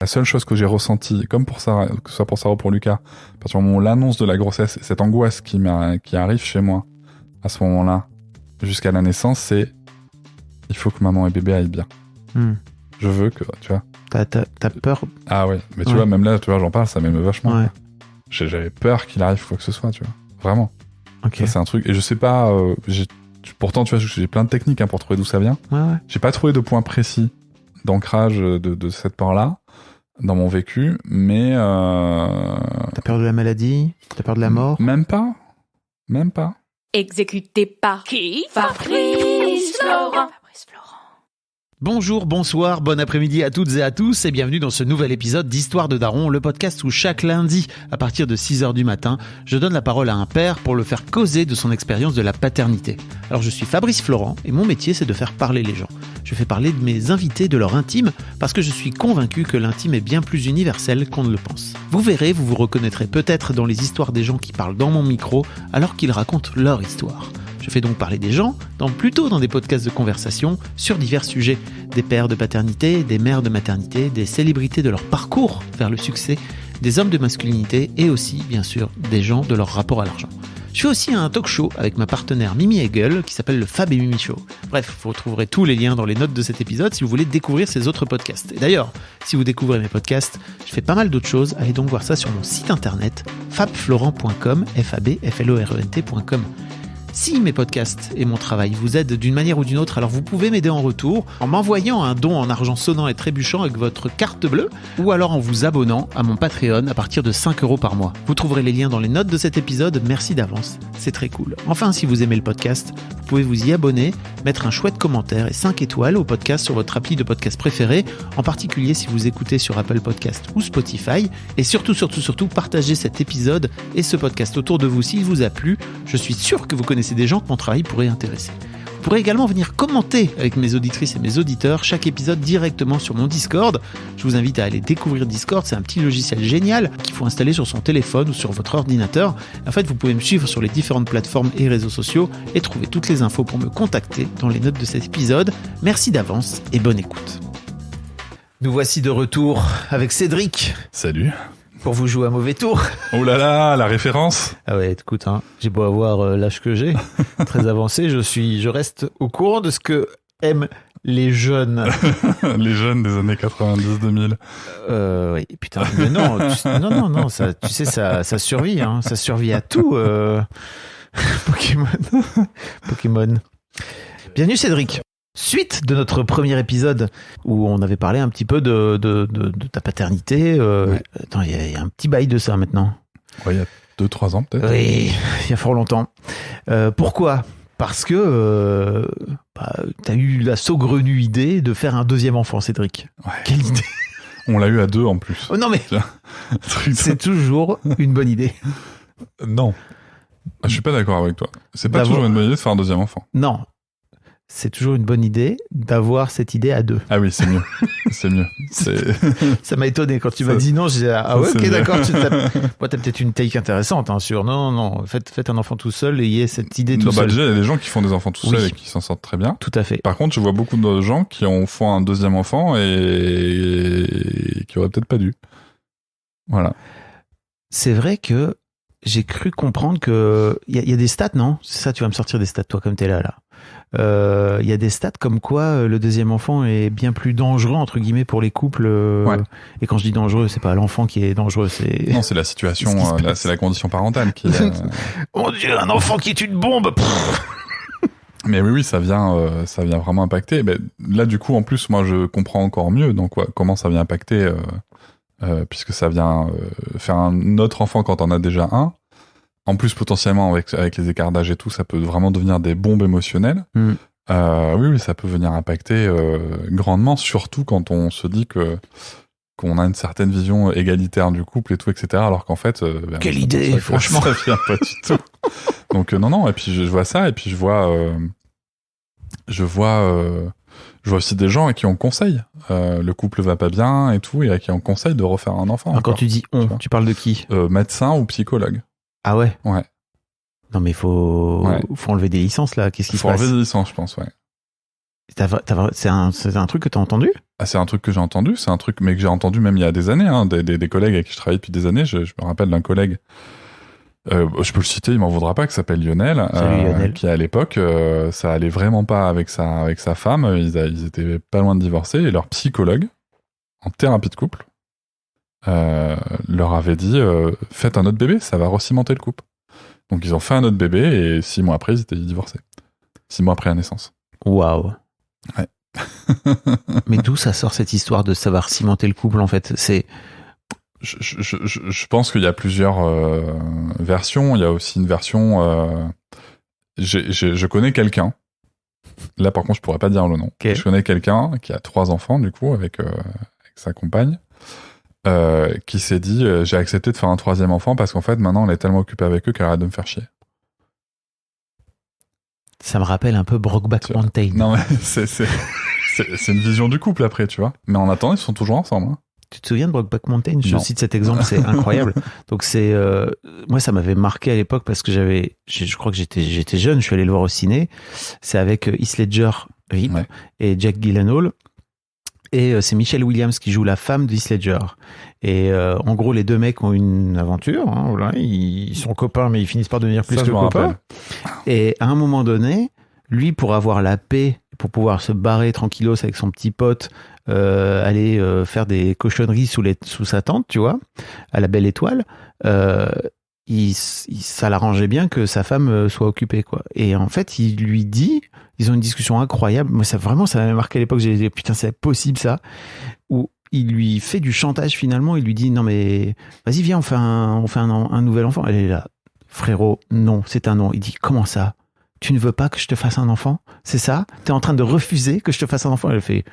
La seule chose que j'ai ressentie, comme pour Sarah, que ce soit pour Sarah ou pour Lucas, à partir du moment où l'annonce de la grossesse, cette angoisse qui arrive chez moi, à ce moment-là, jusqu'à la naissance, c'est il faut que maman et bébé aillent bien. Je veux que, tu vois. T'as peur? Ah ouais, mais tu vois, même là, tu vois, j'en parle, ça m'émeut vachement. Ouais. J'avais peur qu'il arrive quoi que ce soit, tu vois. Vraiment. Ok. Ça, c'est un truc, et je sais pas, pourtant, tu vois, j'ai plein de techniques pour trouver d'où ça vient. Ouais. J'ai pas trouvé de point précis d'ancrage de cette peur-là dans mon vécu, mais T'as peur de la maladie? T'as peur de la mort? Même pas. Exécuté par qui? Fabrice Florent. Bonjour, bonsoir, bon après-midi à toutes et à tous et bienvenue dans ce nouvel épisode d'Histoire de Daron, le podcast où chaque lundi, à partir de 6h du matin, je donne la parole à un père pour le faire causer de son expérience de la paternité. Alors je suis Fabrice Florent et mon métier c'est de faire parler les gens. Je fais parler de mes invités de leur intime parce que je suis convaincu que l'intime est bien plus universel qu'on ne le pense. Vous verrez, vous vous reconnaîtrez peut-être dans les histoires des gens qui parlent dans mon micro alors qu'ils racontent leur histoire. Je fais donc parler des gens, plutôt dans des podcasts de conversation sur divers sujets. Des pères de paternité, des mères de maternité, des célébrités de leur parcours vers le succès, des hommes de masculinité et aussi, bien sûr, des gens de leur rapport à l'argent. Je fais aussi un talk show avec ma partenaire Mimi Hegel qui s'appelle le Fab et Mimi Show. Bref, vous retrouverez tous les liens dans les notes de cet épisode si vous voulez découvrir ces autres podcasts. Et d'ailleurs, si vous découvrez mes podcasts, je fais pas mal d'autres choses. Allez donc voir ça sur mon site internet fabflorent.com, fabflorent.com. Si mes podcasts et mon travail vous aident d'une manière ou d'une autre, alors vous pouvez m'aider en retour en m'envoyant un don en argent sonnant et trébuchant avec votre carte bleue ou alors en vous abonnant à mon Patreon à partir de 5 € par mois. Vous trouverez les liens dans les notes de cet épisode, merci d'avance, c'est très cool. Enfin, si vous aimez le podcast, vous pouvez vous y abonner, mettre un chouette commentaire et 5 étoiles au podcast sur votre appli de podcast préféré, en particulier si vous écoutez sur Apple Podcast ou Spotify, et surtout, partagez cet épisode et ce podcast autour de vous s'il vous a plu. Je suis sûr que vous connaissez des gens que mon travail pourrait intéresser. Vous pourrez également venir commenter avec mes auditrices et mes auditeurs chaque épisode directement sur mon Discord. Je vous invite à aller découvrir Discord, c'est un petit logiciel génial qu'il faut installer sur son téléphone ou sur votre ordinateur. En fait, vous pouvez me suivre sur les différentes plateformes et réseaux sociaux et trouver toutes les infos pour me contacter dans les notes de cet épisode. Merci d'avance et bonne écoute. Nous voici de retour avec Cédric. Salut. Pour vous jouer à mauvais tour. Oh là là, la référence. Ah ouais, écoute, j'ai beau avoir l'âge que j'ai, très avancé, je reste au courant de ce que aiment les jeunes. Les jeunes des années 90-2000. Oui, putain, mais non, ça, tu sais, ça survit, ça survit à tout. Pokémon. Bienvenue Cédric. Suite de notre premier épisode où on avait parlé un petit peu de ta paternité. Ouais. Attends, il y a un petit bail de ça maintenant. Ouais, il y a 2-3 ans peut-être. Oui, il y a fort longtemps. Pourquoi ? Parce que t'as eu la saugrenue idée de faire un deuxième enfant, Cédric. Ouais. Quelle idée ? On l'a eu à 2 en plus. Oh non mais c'est toujours une bonne idée. Non. Je suis pas d'accord avec toi. C'est pas toujours une bonne idée de faire un deuxième enfant. Non. C'est toujours une bonne idée d'avoir cette idée à 2. Ah oui, c'est mieux. C'est mieux. Ça m'a étonné quand tu m'as dit non. J'ai dit, ah ouais, ok, mieux. d'accord. Moi, t'as peut-être une take intéressante sur non. Faites un enfant tout seul et ayez cette idée tout seul. Déjà, il y a des gens qui font des enfants tout seuls et qui s'en sortent très bien. Tout à fait. Par contre, je vois beaucoup de gens qui font un deuxième enfant et qui auraient peut-être pas dû. Voilà. C'est vrai que j'ai cru comprendre que il y a des stats, non ? C'est ça, tu vas me sortir des stats, toi, comme t'es là. Il y a des stats comme quoi le deuxième enfant est bien plus dangereux entre guillemets pour les couples. Ouais. Et quand je dis dangereux, c'est pas l'enfant qui est dangereux, c'est Non, c'est la situation, c'est la condition parentale qui. Mon Dieu, un enfant qui est une bombe. Mais oui, ça vient vraiment impacter. Mais là, du coup, en plus, moi, je comprends encore mieux. Donc, comment ça vient impacter, puisque ça vient faire un autre enfant quand on a déjà un. En plus, potentiellement, avec les écarts d'âge et tout, ça peut vraiment devenir des bombes émotionnelles. Oui, ça peut venir impacter grandement, surtout quand on se dit qu'on a une certaine vision égalitaire du couple et tout, etc. Alors qu'en fait... Quelle idée, franchement. Ça vient pas du tout. Donc non, et puis je vois ça, et puis je vois aussi des gens à qui on conseille. Le couple va pas bien et tout, et à qui on conseille de refaire un enfant. Quand tu dis tu parles de qui ? Médecin ou psychologue. Ah ouais ? Ouais. Non mais faut enlever des licences là, qu'est-ce qui se passe ? Faut enlever des licences, je pense, ouais. C'est un truc que t'as entendu? Ah, c'est un truc que j'ai entendu, c'est un truc mais que j'ai entendu même il y a des années, hein, des collègues avec qui je travaille depuis des années. Je me rappelle d'un collègue, je peux le citer, il m'en voudra pas, qui s'appelle Lionel, Salut, Lionel. qui à l'époque, ça allait vraiment pas avec sa femme, ils étaient pas loin de divorcer, et leur psychologue, en thérapie de couple, leur avait dit faites un autre bébé, ça va recimenter le couple. Donc ils ont fait un autre bébé, et 6 mois après, ils étaient divorcés. 6 mois après la naissance. Waouh. Ouais. Mais d'où ça sort cette histoire de savoir cimenter le couple, en fait? Je pense qu'il y a plusieurs versions. Il y a aussi une version. Je connais quelqu'un. Là, par contre, je pourrais pas dire le nom. Okay. Je connais quelqu'un qui a 3 enfants, du coup, avec sa compagne, qui s'est dit j'ai accepté de faire un 3e enfant parce qu'en fait, maintenant, on est tellement occupé avec eux qu'elle arrête de me faire chier. Ça me rappelle un peu Brokeback Mountain. Non, mais c'est une vision du couple après, tu vois. Mais en attendant, ils sont toujours ensemble. Hein. Tu te souviens de Brokeback Mountain? Je Non. cite cet exemple, c'est incroyable. Donc moi ça m'avait marqué à l'époque parce que je crois que j'étais jeune, je suis allé le voir au ciné. C'est avec Heath Ledger, Rip, Ouais. et Jack Gyllenhaal. Et c'est Michelle Williams qui joue la femme de Heath Ledger. Et en gros, les deux mecs ont une aventure. Hein, voilà, ils sont copains, mais ils finissent par devenir plus Ça, que je me copains. rappelle. Et à un moment donné, lui, pour avoir la paix, pour pouvoir se barrer tranquillos avec son petit pote, aller faire des cochonneries sous sa tente, tu vois, à la Belle Étoile, ça l'arrangeait bien que sa femme soit occupée, quoi. Et en fait, il lui dit, ils ont une discussion incroyable. Moi, ça m'avait marqué à l'époque. J'ai dit, putain, c'est possible ça. Où il lui fait du chantage finalement. Il lui dit, non mais vas-y, viens, on fait un nouvel enfant. Elle est là, frérot, non, c'est un non. Il dit, comment ça? Tu ne veux pas que je te fasse un enfant? C'est ça? T'es en train de refuser que je te fasse un enfant? Elle fait,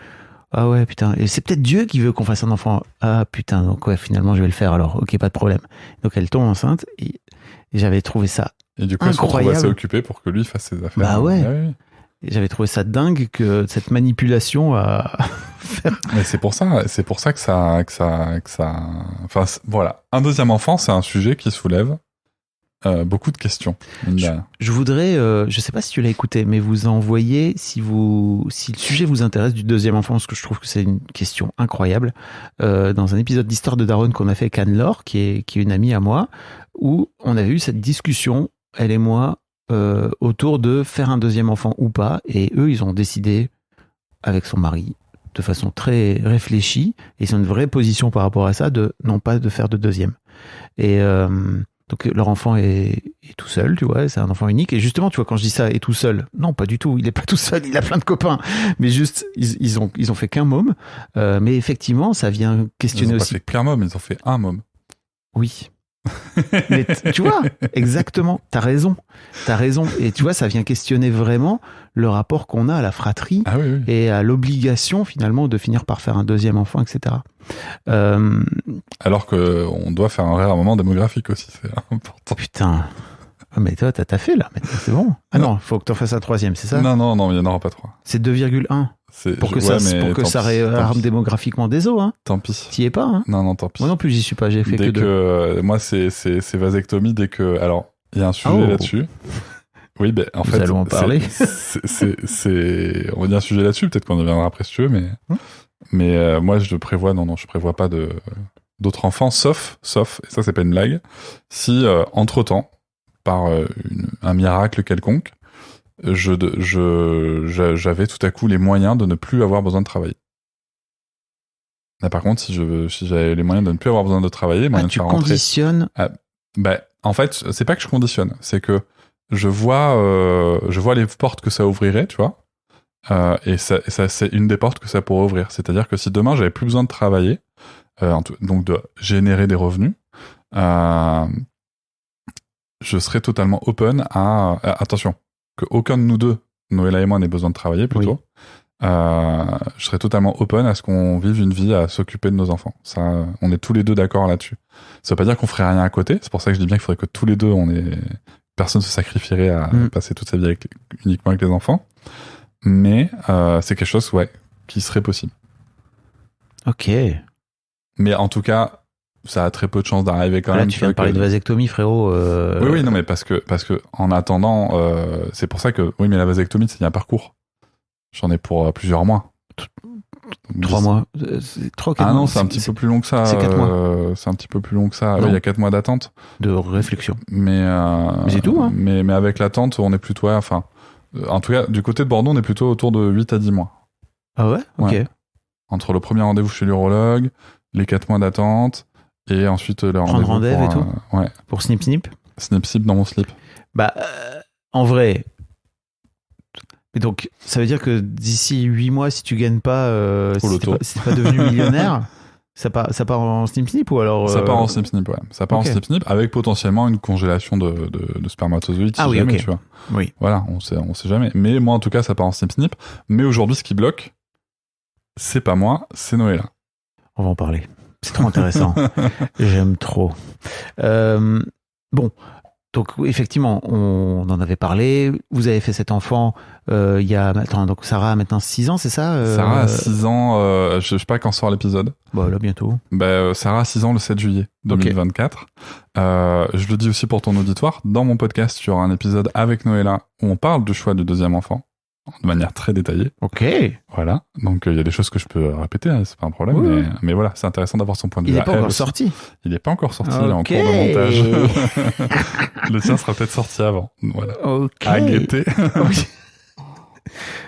ah ouais, putain. Et c'est peut-être Dieu qui veut qu'on fasse un enfant. Ah putain, donc ouais, finalement, je vais le faire alors. Ok, pas de problème. Donc elle tombe enceinte et j'avais trouvé ça Et du coup, ils se retrouvent assez occupés pour que lui fasse ses affaires. Bah ouais. Ah oui. Et j'avais trouvé ça dingue que cette manipulation à faire. Mais c'est pour ça que ça, enfin, voilà. Un 2e enfant, c'est un sujet qui soulève beaucoup de questions. Je voudrais, je sais pas si tu l'as écouté, mais vous envoyez si le sujet vous intéresse du 2e enfant, parce que je trouve que c'est une question incroyable, dans un épisode d'Histoire de Daron qu'on a fait avec Anne-Laure, qui est une amie à moi, où on avait eu cette discussion, elle et moi, autour de faire un 2e enfant ou pas, et eux, ils ont décidé avec son mari de façon très réfléchie, et ils ont une vraie position par rapport à ça, non pas de faire de 2e. Et donc leur enfant est tout seul, tu vois, c'est un enfant unique. Et justement, tu vois, quand je dis ça, est tout seul, non, pas du tout, il est pas tout seul, il a plein de copains. Mais juste, ils ont fait qu'un môme. Mais effectivement, ça vient questionner ils ont aussi. Pas fait qu'un môme, ils ont fait un môme. Oui. Mais tu vois, exactement, t'as raison. Et tu vois, ça vient questionner vraiment le rapport qu'on a à la fratrie oui. Et à l'obligation finalement de finir par faire un 2e enfant, etc. Alors qu'on doit faire un réarmement démographique aussi, c'est important. Putain. Mais toi, t'as fait là, maintenant, c'est bon. Ah non, faut que t'en fasses un 3e, c'est ça? Non, il n'y en aura pas 3. C'est 2,1. Pour que ça réarme démographiquement des os, hein. Tant pis. T'y es pas, hein. Non, tant pis. Moi non plus, j'y suis pas, j'ai fait dès que 2. Moi, c'est vasectomie dès que... Alors, il y a un sujet là-dessus. Oui, ben, en fait... Nous allons en parler. On va dire un sujet là-dessus, peut-être qu'on y reviendra après si tu veux, mais moi, je prévois pas d'autres enfants, sauf, et ça, c'est pas une blague, si, entre-temps, par un miracle quelconque, j'avais tout à coup les moyens de ne plus avoir besoin de travailler. Là, par contre, si j'avais les moyens de ne plus avoir besoin de travailler, moyens de faire rentrer... Tu conditionnes... en fait, c'est pas que je conditionne, c'est que je vois les portes que ça ouvrirait, tu vois, et ça c'est une des portes que ça pourrait ouvrir. C'est-à-dire que si demain j'avais plus besoin de travailler, donc de générer des revenus, je serais totalement open à attention, que aucun de nous deux, Noëlla et moi, n'ait besoin de travailler plutôt. Oui. Je serais totalement open à ce qu'on vive une vie à s'occuper de nos enfants. Ça, on est tous les deux d'accord là-dessus. Ça veut pas dire qu'on ferait rien à côté. C'est pour ça que je dis bien qu'il faudrait que tous les deux, personne se sacrifierait à passer toute sa vie uniquement avec les enfants. Mais c'est quelque chose, qui serait possible. Ok. Mais en tout cas, ça a très peu de chances d'arriver quand même. Tu viens de parler de vasectomie, frérot. Oui, non, mais parce que en attendant, c'est pour ça que, oui, mais la vasectomie, c'est un parcours. J'en ai pour plusieurs mois. 3 mois. 3 4 Ah mois. non, c'est un petit peu plus long que ça. C'est 4 mois. C'est un petit peu plus long que ça. Non. Il y a 4 mois d'attente. De réflexion. Mais c'est tout, hein. Mais avec l'attente, on est plutôt, en tout cas, du côté de Bordeaux, on est plutôt autour de 8 à 10 mois. Ah ouais? Ok. Ouais. Entre le premier rendez-vous chez l'urologue, les 4 mois d'attente, et ensuite le Prendre rendez-vous rendez-vous pour, et tout. ouais. Pour snip snip. Snip slip dans mon slip. En vrai. Et donc, ça veut dire que d'ici 8 mois, si tu gagnes pas, si t'es pas devenu millionnaire, ça part en snip snip ou alors Ça part en snip snip, ouais. Ça part en snip snip avec potentiellement une congélation de spermatozoïdes, si jamais, tu vois. Oui. Voilà, on sait jamais. Mais moi, en tout cas, ça part en snip snip. Mais aujourd'hui, ce qui bloque, c'est pas moi, c'est Noëlla. On va en parler. C'est trop intéressant. J'aime trop. Bon. Donc effectivement, on en avait parlé. Vous avez fait cet enfant il y a... Attends, donc Sarah a maintenant 6 ans, c'est ça Sarah a 6 ans, je sais pas quand sort l'épisode. Bah là, bientôt. Sarah a 6 ans le 7 juillet 2024. Je le dis aussi pour ton auditoire, dans mon podcast, il y aura un épisode avec Noëlla où on parle du choix du deuxième enfant, de manière très détaillée. Ok. Voilà, donc il y a des choses que je peux répéter, hein, c'est pas un problème, mais voilà, c'est intéressant d'avoir son point de vue. Il n'est pas encore sorti. Il n'est pas encore sorti, il est en cours de montage. Le tien sera peut-être sorti avant. Voilà. Ok. À guetter. Oui.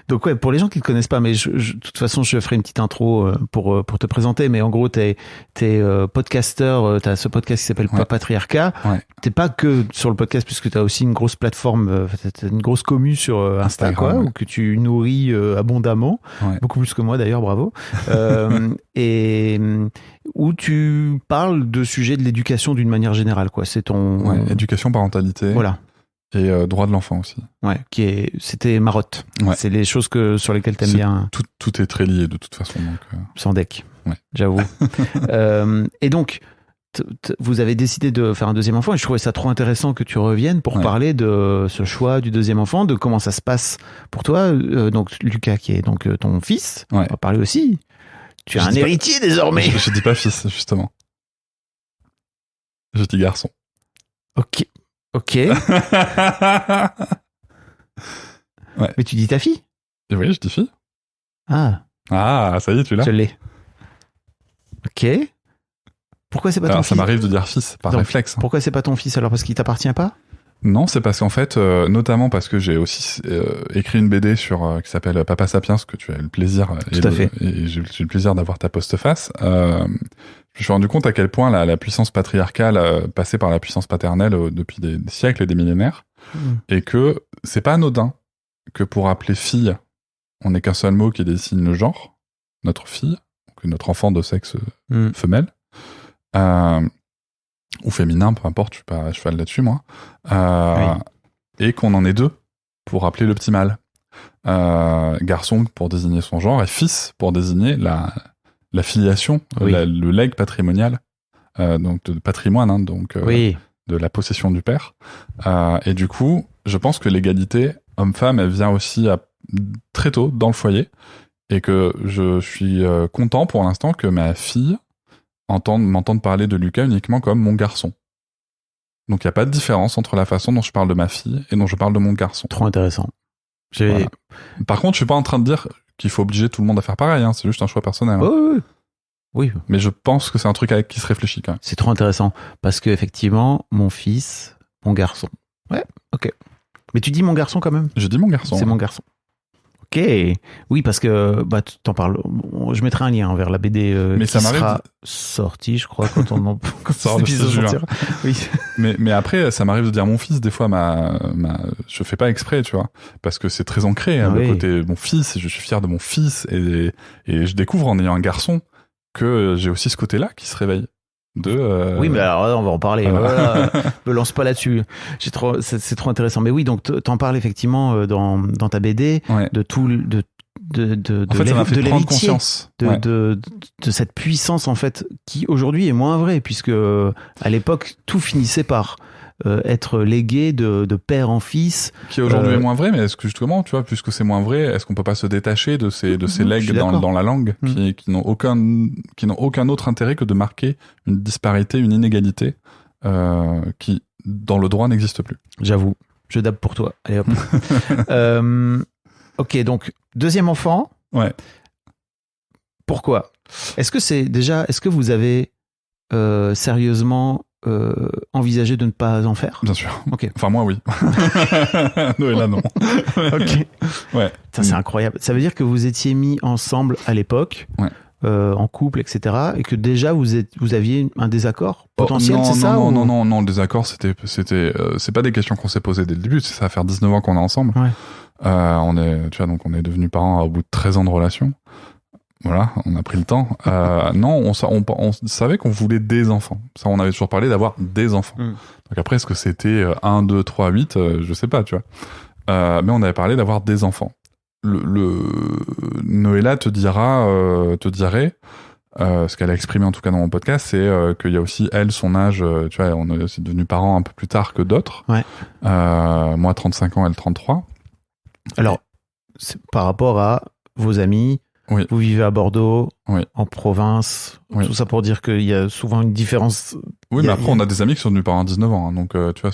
Donc ouais, pour les gens qui ne te connaissent pas, mais de toute façon, je ferai une petite intro pour te présenter, mais en gros, t'es podcasteur, t'as ce podcast qui s'appelle Papatriarcat. Ouais. T'es pas que sur le podcast, puisque t'as aussi une grosse plateforme, t'as une grosse commu sur Insta, quoi, où que tu nourris abondamment, beaucoup plus que moi d'ailleurs, bravo, et où tu parles de sujets de l'éducation d'une manière générale, quoi. C'est ton... éducation, parentalité. Voilà. Et droit de l'enfant aussi. Ouais, c'était marotte. Ouais. C'est les choses sur lesquelles t'aimes bien. Tout est très lié de toute façon. Donc, sans deck, j'avoue. Et donc, vous avez décidé de faire un deuxième enfant et je trouvais ça trop intéressant que tu reviennes pour parler de ce choix du deuxième enfant, de comment ça se passe pour toi. Donc Lucas, qui est donc ton fils, on va parler aussi. Tu es un héritier désormais. Je dis pas fils, justement. Je dis garçon. Ok. Mais tu dis ta fille? Oui, je dis fille. Ah, ça y est, tu l'as. Je l'ai. Ok. Pourquoi c'est pas ton fils? Ça m'arrive de dire fils, par réflexe. Pourquoi c'est pas ton fils alors? Parce qu'il t'appartient pas? Non, c'est parce qu'en fait, notamment parce que j'ai aussi écrit une BD qui s'appelle Papa Sapiens, que tu as le plaisir et j'ai eu le plaisir d'avoir ta postface. Je me suis rendu compte à quel point la puissance patriarcale passait par la puissance paternelle depuis des siècles et des millénaires, et que c'est pas anodin que pour appeler fille, on n'ait qu'un seul mot qui désigne le genre, notre fille, donc notre enfant de sexe femelle. Ou féminin, peu importe, je suis pas à cheval là-dessus, moi. Et qu'on en ait 2 pour appeler le petit mâle. Garçon pour désigner son genre et fils pour désigner la filiation, le legs patrimonial, donc de patrimoine, hein, donc de la possession du père. Et du coup, je pense que l'égalité homme-femme, elle vient aussi très tôt dans le foyer, et que je suis content pour l'instant que ma fille m'entendre parler de Lucas uniquement comme mon garçon. Donc il n'y a pas de différence entre la façon dont je parle de ma fille et dont je parle de mon garçon. Trop intéressant. Voilà. Par contre, je suis pas en train de dire qu'il faut obliger tout le monde à faire pareil, hein, c'est juste un choix personnel. Oui. Mais je pense que c'est un truc avec qui se réfléchit quand même. C'est trop intéressant, parce que effectivement, mon fils, mon garçon. Ouais, ok. Mais tu dis mon garçon quand même? Je dis mon garçon. C'est mon garçon. Ok, oui, parce que tu t'en parles. Je mettrai un lien vers la BD mais qui ça sera sortie, je crois, quand sort le 6 juin. Oui. Mais après, ça m'arrive de dire mon fils des fois. Je fais pas exprès, tu vois, parce que c'est très ancré. Hein, le côté mon fils, et je suis fier de mon fils, et je découvre en ayant un garçon que j'ai aussi ce côté-là qui se réveille. Oui, mais alors on va en parler. Voilà. Me lance pas là-dessus. C'est trop intéressant. Mais oui, donc t'en parles effectivement dans ta BD de tout de en fait, ça m'a fait prendre conscience de cette puissance en fait qui aujourd'hui est moins vraie, puisque à l'époque tout finissait par être légué de père en fils. Qui aujourd'hui est moins vrai, mais est-ce que justement, tu vois, puisque c'est moins vrai, est-ce qu'on peut pas se détacher de ces legs dans la langue qui n'ont aucun autre intérêt que de marquer une disparité, une inégalité qui, dans le droit, n'existe plus. J'avoue, je dab pour toi. Allez hop. Ok, donc Deuxième enfant. Ouais. Pourquoi ? Est-ce que vous avez sérieusement envisagé de ne pas en faire ? Bien sûr. Ok. Enfin, moi, oui. Noëlla, non. Ok. Ouais. Ça, c'est incroyable. Ça veut dire que vous étiez mis ensemble à l'époque, Ouais. en couple, etc., et que déjà vous aviez un désaccord potentiel, non, c'est ça ? Non, le désaccord, c'est pas des questions qu'on s'est posées dès le début, ça va faire 19 ans qu'on est ensemble. Ouais. On est devenus parents au bout de 13 ans de relation. Voilà, on a pris le temps. Non, on savait qu'on voulait des enfants. Ça, on avait toujours parlé d'avoir des enfants. Donc après, est-ce que c'était 1, 2, 3, 8 je sais pas, tu vois. Mais on avait parlé d'avoir des enfants. Noëlla te dirait, ce qu'elle a exprimé en tout cas dans mon podcast, c'est qu'il y a aussi, elle, son âge, tu vois, on est aussi devenus parents un peu plus tard que d'autres. Ouais. Moi, 35 ans, elle, 33. Alors, c'est par rapport à vos amis, Oui. vous vivez à Bordeaux, Oui. en province, Oui. tout ça pour dire qu'il y a souvent une différence. Oui, mais après, on a des amis qui sont devenus parents à 19 ans, hein, donc tu vois,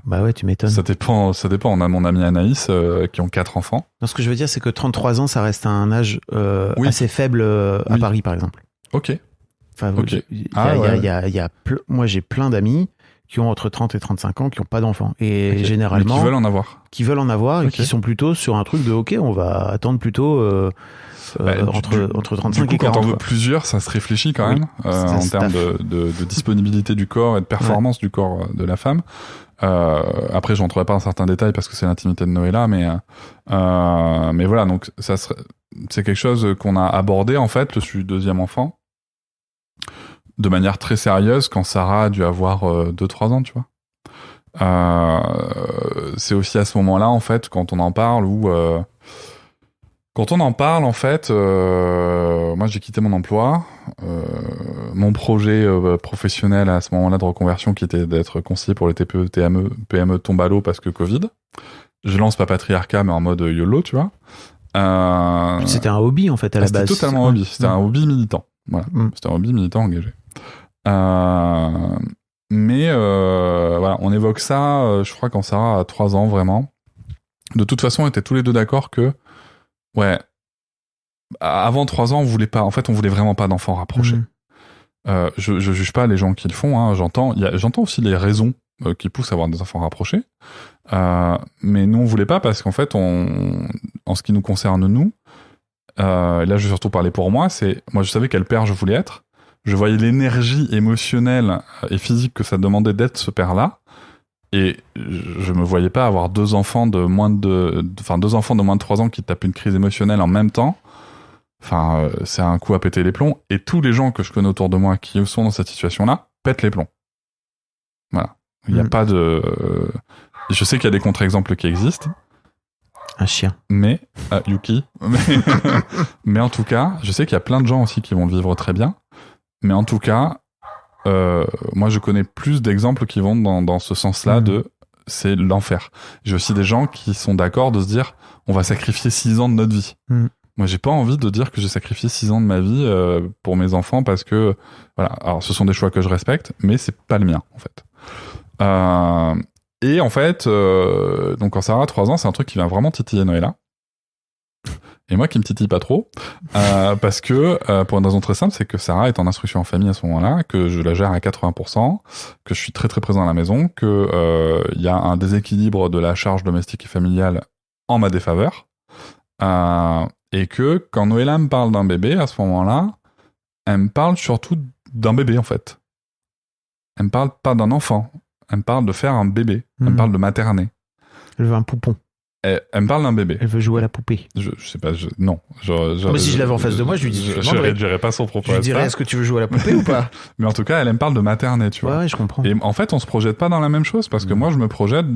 Bah ouais, tu m'étonnes. ça dépend. On a mon amie Anaïs qui ont 4 enfants. Non, ce que je veux dire, c'est que 33 ans, ça reste un âge Oui. assez faible à Oui. Paris, par exemple. Ok. Enfin, Ok. moi, j'ai plein d'amis qui ont entre 30 et 35 ans qui n'ont pas d'enfants. Et Ok. généralement, Mais qui veulent en avoir. Et Ok. qui sont plutôt sur un truc de OK, on va attendre plutôt entre 35 du coup, et 40. quand on veut quoi. plusieurs, ça se réfléchit quand Oui. même en C'est termes staff. de disponibilité du corps et de performance du corps de la femme. Après, je rentrerai pas dans certains détails parce que c'est l'intimité de Noëlla, mais voilà. Donc, c'est quelque chose qu'on a abordé en fait, le deuxième enfant, de manière très sérieuse quand Sarah a dû avoir 2-3 ans, tu vois. C'est aussi à ce moment-là en fait quand on en parle en fait, moi j'ai quitté mon emploi, mon projet professionnel à ce moment-là de reconversion qui était d'être conseiller pour les TPE, PME tombe à l'eau parce que Covid. Je lance Papatriarcat mais en mode YOLO, tu vois. C'était un hobby en fait à la base. C'était totalement un hobby, c'était un hobby militant. Voilà, c'était un hobby militant engagé. Mais voilà, on évoque ça, je crois quand Sarah a 3 ans vraiment. De toute façon, on était tous les deux d'accord que ouais, avant 3 ans, on voulait vraiment pas d'enfants rapprochés. Je juge pas les gens qui le font, hein, j'entends aussi les raisons qui poussent à avoir des enfants rapprochés. Mais nous, on voulait pas parce qu'en fait, en ce qui nous concerne, nous, là, je vais surtout parler pour moi, moi, je savais quel père je voulais être. Je voyais l'énergie émotionnelle et physique que ça demandait d'être ce père-là. Et je me voyais pas avoir 2 enfants de moins de 3 ans qui tapent une crise émotionnelle en même temps. Enfin, c'est un coup à péter les plombs. Et tous les gens que je connais autour de moi qui sont dans cette situation-là pètent les plombs. Voilà. Il n'y a pas de... Je sais qu'il y a des contre-exemples qui existent. Un chien. Mais... Yuki. Mais en tout cas, je sais qu'il y a plein de gens aussi qui vont le vivre très bien. Mais en tout cas, moi, je connais plus d'exemples qui vont dans ce sens-là c'est l'enfer. J'ai aussi des gens qui sont d'accord de se dire on va sacrifier 6 ans de notre vie. Moi, j'ai pas envie de dire que j'ai sacrifié 6 ans de ma vie pour mes enfants parce que, voilà. Alors, ce sont des choix que je respecte, mais c'est pas le mien, en fait. Et en fait, donc quand Sarah a 3 ans, c'est un truc qui vient vraiment titiller Noëlla. Et moi qui me titille pas trop, parce que, pour une raison très simple, c'est que Sarah est en instruction en famille à ce moment-là, que je la gère à 80%, que je suis très très présent à la maison, que y a un déséquilibre de la charge domestique et familiale en ma défaveur, et que quand Noëlla me parle d'un bébé, à ce moment-là, elle me parle surtout d'un bébé en fait. Elle me parle pas d'un enfant, elle me parle de faire un bébé, elle me parle de materner. Elle veut un poupon. Elle me parle d'un bébé. Elle veut jouer à la poupée. Je sais pas, non. Mais si je l'avais en face de moi, je lui dirais pas son propos. Je lui dirais, est-ce que tu veux jouer à la poupée ou pas? Mais en tout cas, elle me parle de materner, tu vois. Ouais, je comprends. Et en fait, on se projette pas dans la même chose parce que moi, je me projette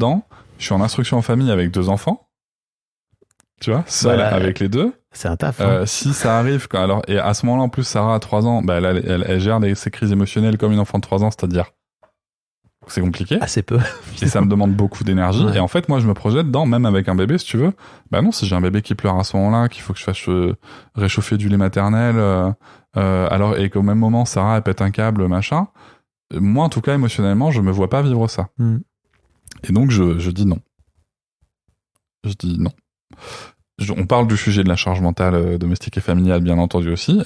je suis en instruction en famille avec 2 enfants. Tu vois, seul avec les 2. C'est un taf. Si ça arrive, et à ce moment-là, en plus, Sarah a 3 ans, bah, elle gère ses crises émotionnelles comme une enfant de 3 ans, c'est-à-dire c'est compliqué. Assez peu. Et ça me demande beaucoup d'énergie. Ouais. Et en fait, moi, je me projette même avec un bébé, si tu veux. Bah non, si j'ai un bébé qui pleure à ce moment-là, qu'il faut que je fasse réchauffer du lait maternel, et qu'au même moment, Sarah, elle pète un câble, machin. Moi, en tout cas, émotionnellement, je me vois pas vivre ça. Et donc, je dis non. Je dis non. on parle du sujet de la charge mentale domestique et familiale, bien entendu aussi.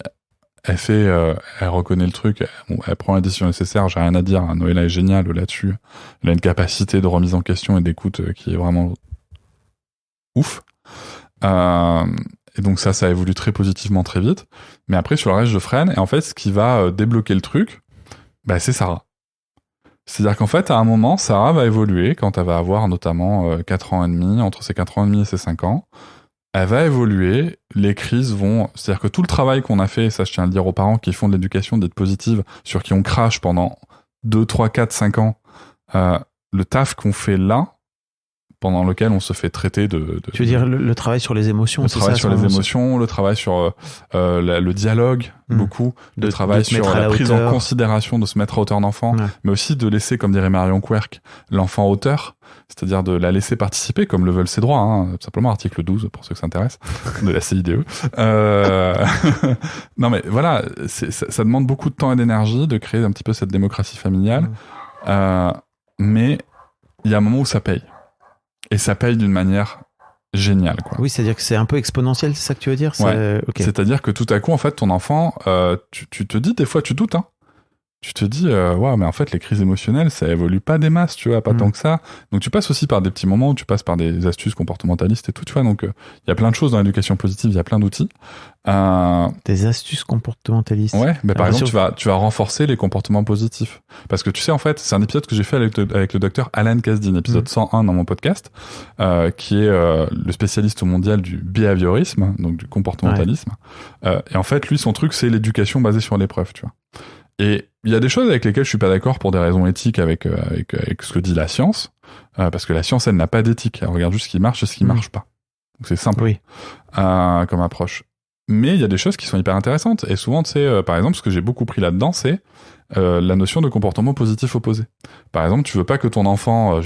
Elle reconnaît le truc, elle prend la décision nécessaire, j'ai rien à dire. Noëlla est géniale là-dessus. Elle a une capacité de remise en question et d'écoute qui est vraiment ouf. Et donc ça évolue très positivement très vite. Mais après, sur le reste, je freine. Et en fait, ce qui va débloquer le truc, c'est Sarah. C'est-à-dire qu'en fait, à un moment, Sarah va évoluer quand elle va avoir notamment 4 ans et demi, entre ses 4 ans et demi et ses 5 ans. Elle va évoluer, les crises vont... C'est-à-dire que tout le travail qu'on a fait, et ça je tiens à le dire aux parents qui font de l'éducation, d'être positive, sur qui on crache pendant 2, 3, 4, 5 ans, le taf qu'on fait là, pendant lequel on se fait traiter de... Tu veux dire le travail sur les émotions, le travail sur les émotions, le travail sur le dialogue, beaucoup, le travail sur la prise en considération de se mettre à hauteur d'enfant, mais aussi de laisser, comme dirait Marion Querc, l'enfant à hauteur, c'est-à-dire de la laisser participer, comme le veulent ses droits, simplement article 12, pour ceux que ça intéresse, de la CIDE. Non mais voilà, ça demande beaucoup de temps et d'énergie de créer un petit peu cette démocratie familiale, mais il y a un moment où ça paye. Et ça paye d'une manière géniale, quoi. Oui, c'est-à-dire que c'est un peu exponentiel, c'est ça que tu veux dire? Ouais. Okay. C'est-à-dire que tout à coup, en fait, ton enfant, tu te dis, des fois, tu doutes, Tu te dis, mais en fait, les crises émotionnelles, ça évolue pas des masses, tu vois, pas tant que ça. Donc, tu passes aussi par des petits moments où tu passes par des astuces comportementalistes et tout, tu vois. Donc, il y a plein de choses dans l'éducation positive, il y a plein d'outils. Des astuces comportementalistes. Ouais, par exemple, tu vas renforcer les comportements positifs. Parce que tu sais, en fait, c'est un épisode que j'ai fait avec le docteur Alan Kasdin, épisode 101 dans mon podcast, qui est le spécialiste mondial du behaviorisme, donc du comportementalisme. Ouais. Et en fait, lui, son truc, c'est l'éducation basée sur l'épreuve, tu vois. Et il y a des choses avec lesquelles je suis pas d'accord pour des raisons éthiques avec ce que dit la science, parce que la science, elle n'a pas d'éthique. Elle regarde juste ce qui marche et ce qui marche pas. Donc c'est simple comme approche. Mais il y a des choses qui sont hyper intéressantes. Et souvent, tu sais, par exemple, ce que j'ai beaucoup pris là-dedans, c'est la notion de comportement positif opposé. Par exemple, tu veux pas que ton enfant,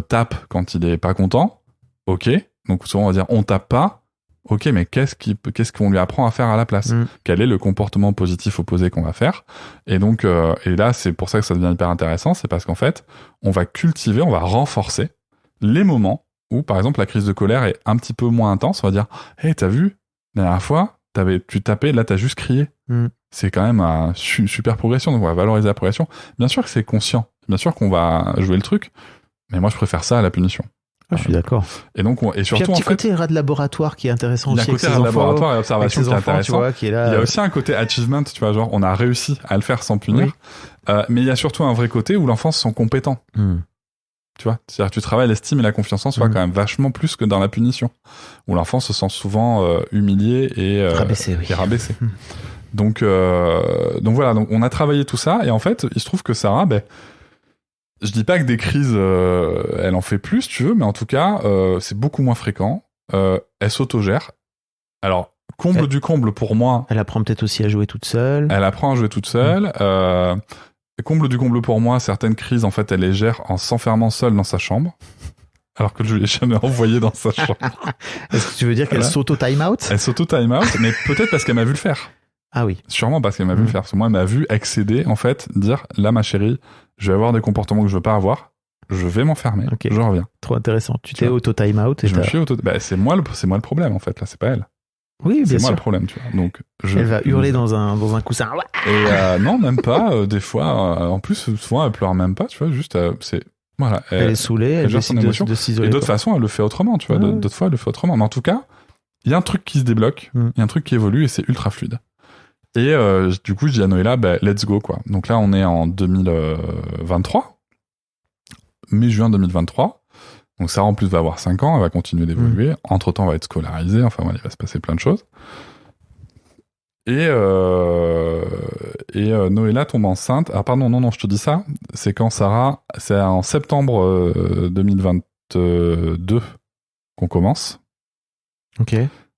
tape quand il est pas content. Ok. Donc souvent, on va dire on tape pas. Ok, mais qu'est-ce qu'on lui apprend à faire à la place? Quel est le comportement positif opposé qu'on va faire? Et donc, et là, c'est pour ça que ça devient hyper intéressant, c'est parce qu'en fait, on va renforcer les moments où, par exemple, la crise de colère est un petit peu moins intense. On va dire, hey, t'as vu, la dernière fois, tu tapais, là, t'as juste crié. C'est quand même une super progression, donc on va valoriser la progression. Bien sûr que c'est conscient, bien sûr qu'on va jouer le truc, mais moi, je préfère ça à la punition. Je suis d'accord. Et donc, et surtout, il y a un petit côté rat de laboratoire qui est intéressant aussi. Il y a un côté rat de laboratoire et observation qui est intéressant. Tu vois, qui est là, il y a aussi un côté achievement, tu vois, genre, on a réussi à le faire sans punir. Oui. Mais il y a surtout un vrai côté où l'enfant se sent compétent. Tu vois, c'est-à-dire que tu travailles l'estime et la confiance en soi quand même vachement plus que dans la punition, où l'enfant se sent souvent humilié et rabaissé. Donc voilà, donc on a travaillé tout ça et en fait, il se trouve que Sarah, je dis pas que des crises, elle en fait plus, tu veux, mais en tout cas, c'est beaucoup moins fréquent. Elle s'autogère. Alors, comble du comble pour moi. Elle apprend peut-être aussi à jouer toute seule. Elle apprend à jouer toute seule. Comble du comble pour moi, certaines crises, en fait, elle les gère en s'enfermant seule dans sa chambre. Alors que je l'ai jamais envoyée dans sa chambre. Est-ce que tu veux dire qu'elle s'auto-time out? Elle s'auto-time out, mais peut-être parce qu'elle m'a vu le faire. Ah oui. Sûrement parce qu'elle m'a vu le faire. Parce que moi, elle m'a vu accéder, en fait, dire, là, ma chérie, je vais avoir des comportements que je veux pas avoir. Je vais m'enfermer. Je reviens. Trop intéressant. Tu t'es auto-time out. Je me suis c'est moi le problème, en fait. Là, c'est pas elle. Oui, bien sûr. C'est moi le problème, tu vois. Donc, elle va hurler dans un coussin. Et non, même pas. Des fois, en plus, souvent, elle pleure même pas, tu vois. Juste, voilà. Elle est saulée, elle gère son émotion. De s'isoler. Et d'autres façons, elle le fait autrement, tu vois. D'autres fois, elle le fait autrement. Mais en tout cas, il y a un truc qui se débloque, il y a un truc qui évolue et c'est ultra fluide. Et du coup, je dis à Noëlla, let's go, quoi. Donc là, on est en 2023, mai-juin 2023. Donc Sarah, en plus, va avoir 5 ans, elle va continuer d'évoluer. Entre-temps, elle va être scolarisée. Enfin, voilà, il va se passer plein de choses. Et Noëlla tombe enceinte. Ah, pardon, non, je te dis ça. C'est quand Sarah... C'est en septembre 2022 qu'on commence. Ok.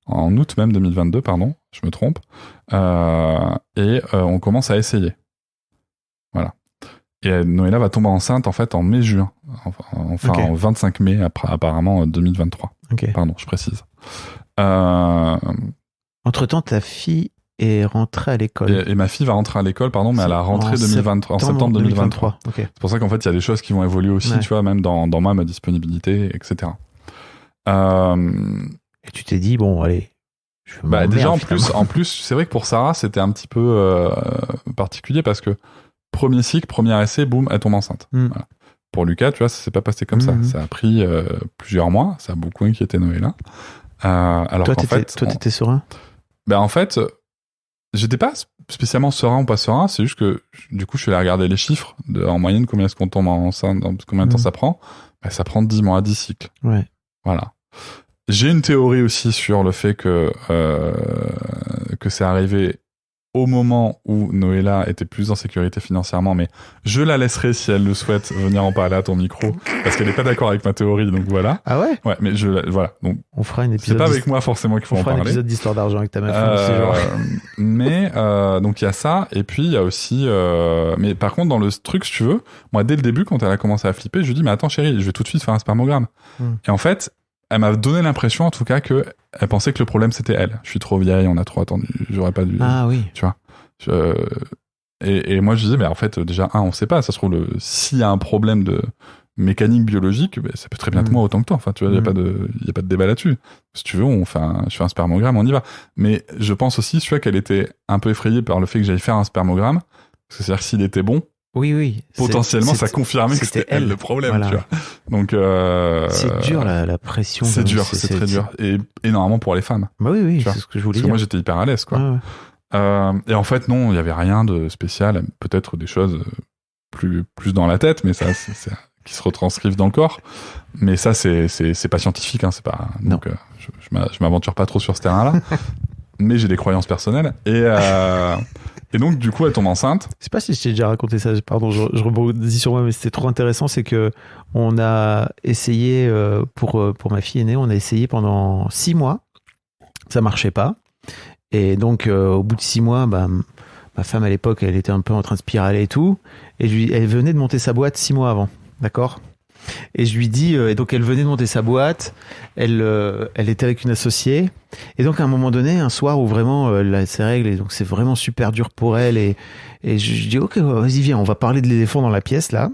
En août même 2022, pardon, je me trompe. On commence à essayer. Voilà. Et Noëlla va tomber enceinte, en fait, en mai-juin. En 25 mai, apparemment, 2023. Okay. Pardon, je précise. Entre-temps, ta fille est rentrée à l'école. Et ma fille va rentrer à l'école, pardon, mais à la rentrée 2023, en septembre 2023. Okay. C'est pour ça qu'en fait, il y a des choses qui vont évoluer aussi, tu vois, même dans ma disponibilité, etc. Et tu t'es dit, bon, allez, je vais m'emmerder, Déjà, finalement. en plus, c'est vrai que pour Sarah, c'était un petit peu particulier parce que premier cycle, premier essai, boum, elle tombe enceinte. Voilà. Pour Lucas, tu vois, ça s'est pas passé comme ça. Ça a pris plusieurs mois. Ça a beaucoup inquiété Noëlla. Alors Toi, qu'en fait, t'étais serein? en fait, j'étais pas spécialement serein ou pas serein. C'est juste que du coup, je suis allé regarder les chiffres en moyenne, combien est-ce qu'on tombe enceinte, combien de temps ça prend. Ça prend 10 mois, 10 cycles. Ouais. Voilà. J'ai une théorie aussi sur le fait que c'est arrivé au moment où Noëlla était plus en sécurité financièrement, mais je la laisserai, si elle le souhaite, venir en parler à ton micro, parce qu'elle est pas d'accord avec ma théorie, donc voilà. Ah ouais? Ouais, mais voilà. Donc, on fera une épisode. C'est pas avec moi forcément qu'il faut en parler. On fera un épisode d'histoire d'argent avec ta meuf. C'est genre. Mais donc il y a ça, et puis il y a aussi. Mais par contre, dans le truc, si tu veux, moi dès le début, quand elle a commencé à flipper, je lui dis mais attends chérie, je vais tout de suite faire un spermogramme. Et en fait, elle m'a donné l'impression, en tout cas, que elle pensait que le problème c'était elle. Je suis trop vieille, on a trop attendu, j'aurais pas dû. Ah oui. Tu vois. Et moi je disais mais en fait déjà on sait pas, ça se trouve s'il y a un problème de mécanique biologique, ça peut très bien être moi autant que toi. Enfin tu vois, il y a pas de débat là-dessus. Si tu veux, je fais un spermogramme, on y va. Mais je pense aussi, tu vois, qu'elle était un peu effrayée par le fait que j'aille faire un spermogramme, parce que c'est-à-dire que s'il était bon. Oui. Potentiellement, ça confirmait que c'était elle le problème, voilà. Tu vois. Donc, c'est dur, la pression. C'est dur, c'est très dur. Et énormément pour les femmes. Bah oui, c'est ce que je voulais dire. Parce que moi, j'étais hyper à l'aise, quoi. Et en fait, non, il y avait rien de spécial. Peut-être des choses plus dans la tête, mais ça, c'est qui se retranscrivent dans le corps. Mais ça, c'est pas scientifique, hein, c'est pas. Donc, je m'aventure pas trop sur ce terrain-là. Mais j'ai des croyances personnelles. Et donc, du coup, elle tombe enceinte. Je sais pas si je t'ai déjà raconté ça. Pardon, je rebondis sur moi, mais c'était trop intéressant. C'est que on a essayé pour ma fille aînée, on a essayé pendant 6 mois. Ça marchait pas. Et donc, au bout de 6 mois, ma femme à l'époque, elle était un peu en train de spiraler et tout. Et elle venait de monter sa boîte 6 mois avant. D'accord ? Et je lui dis, et donc elle venait de monter sa boîte, elle était avec une associée, et donc à un moment donné, un soir où vraiment elle a ses règles, et donc c'est vraiment super dur pour elle, et je dis ok, vas-y viens, on va parler de l'éléphant dans la pièce là.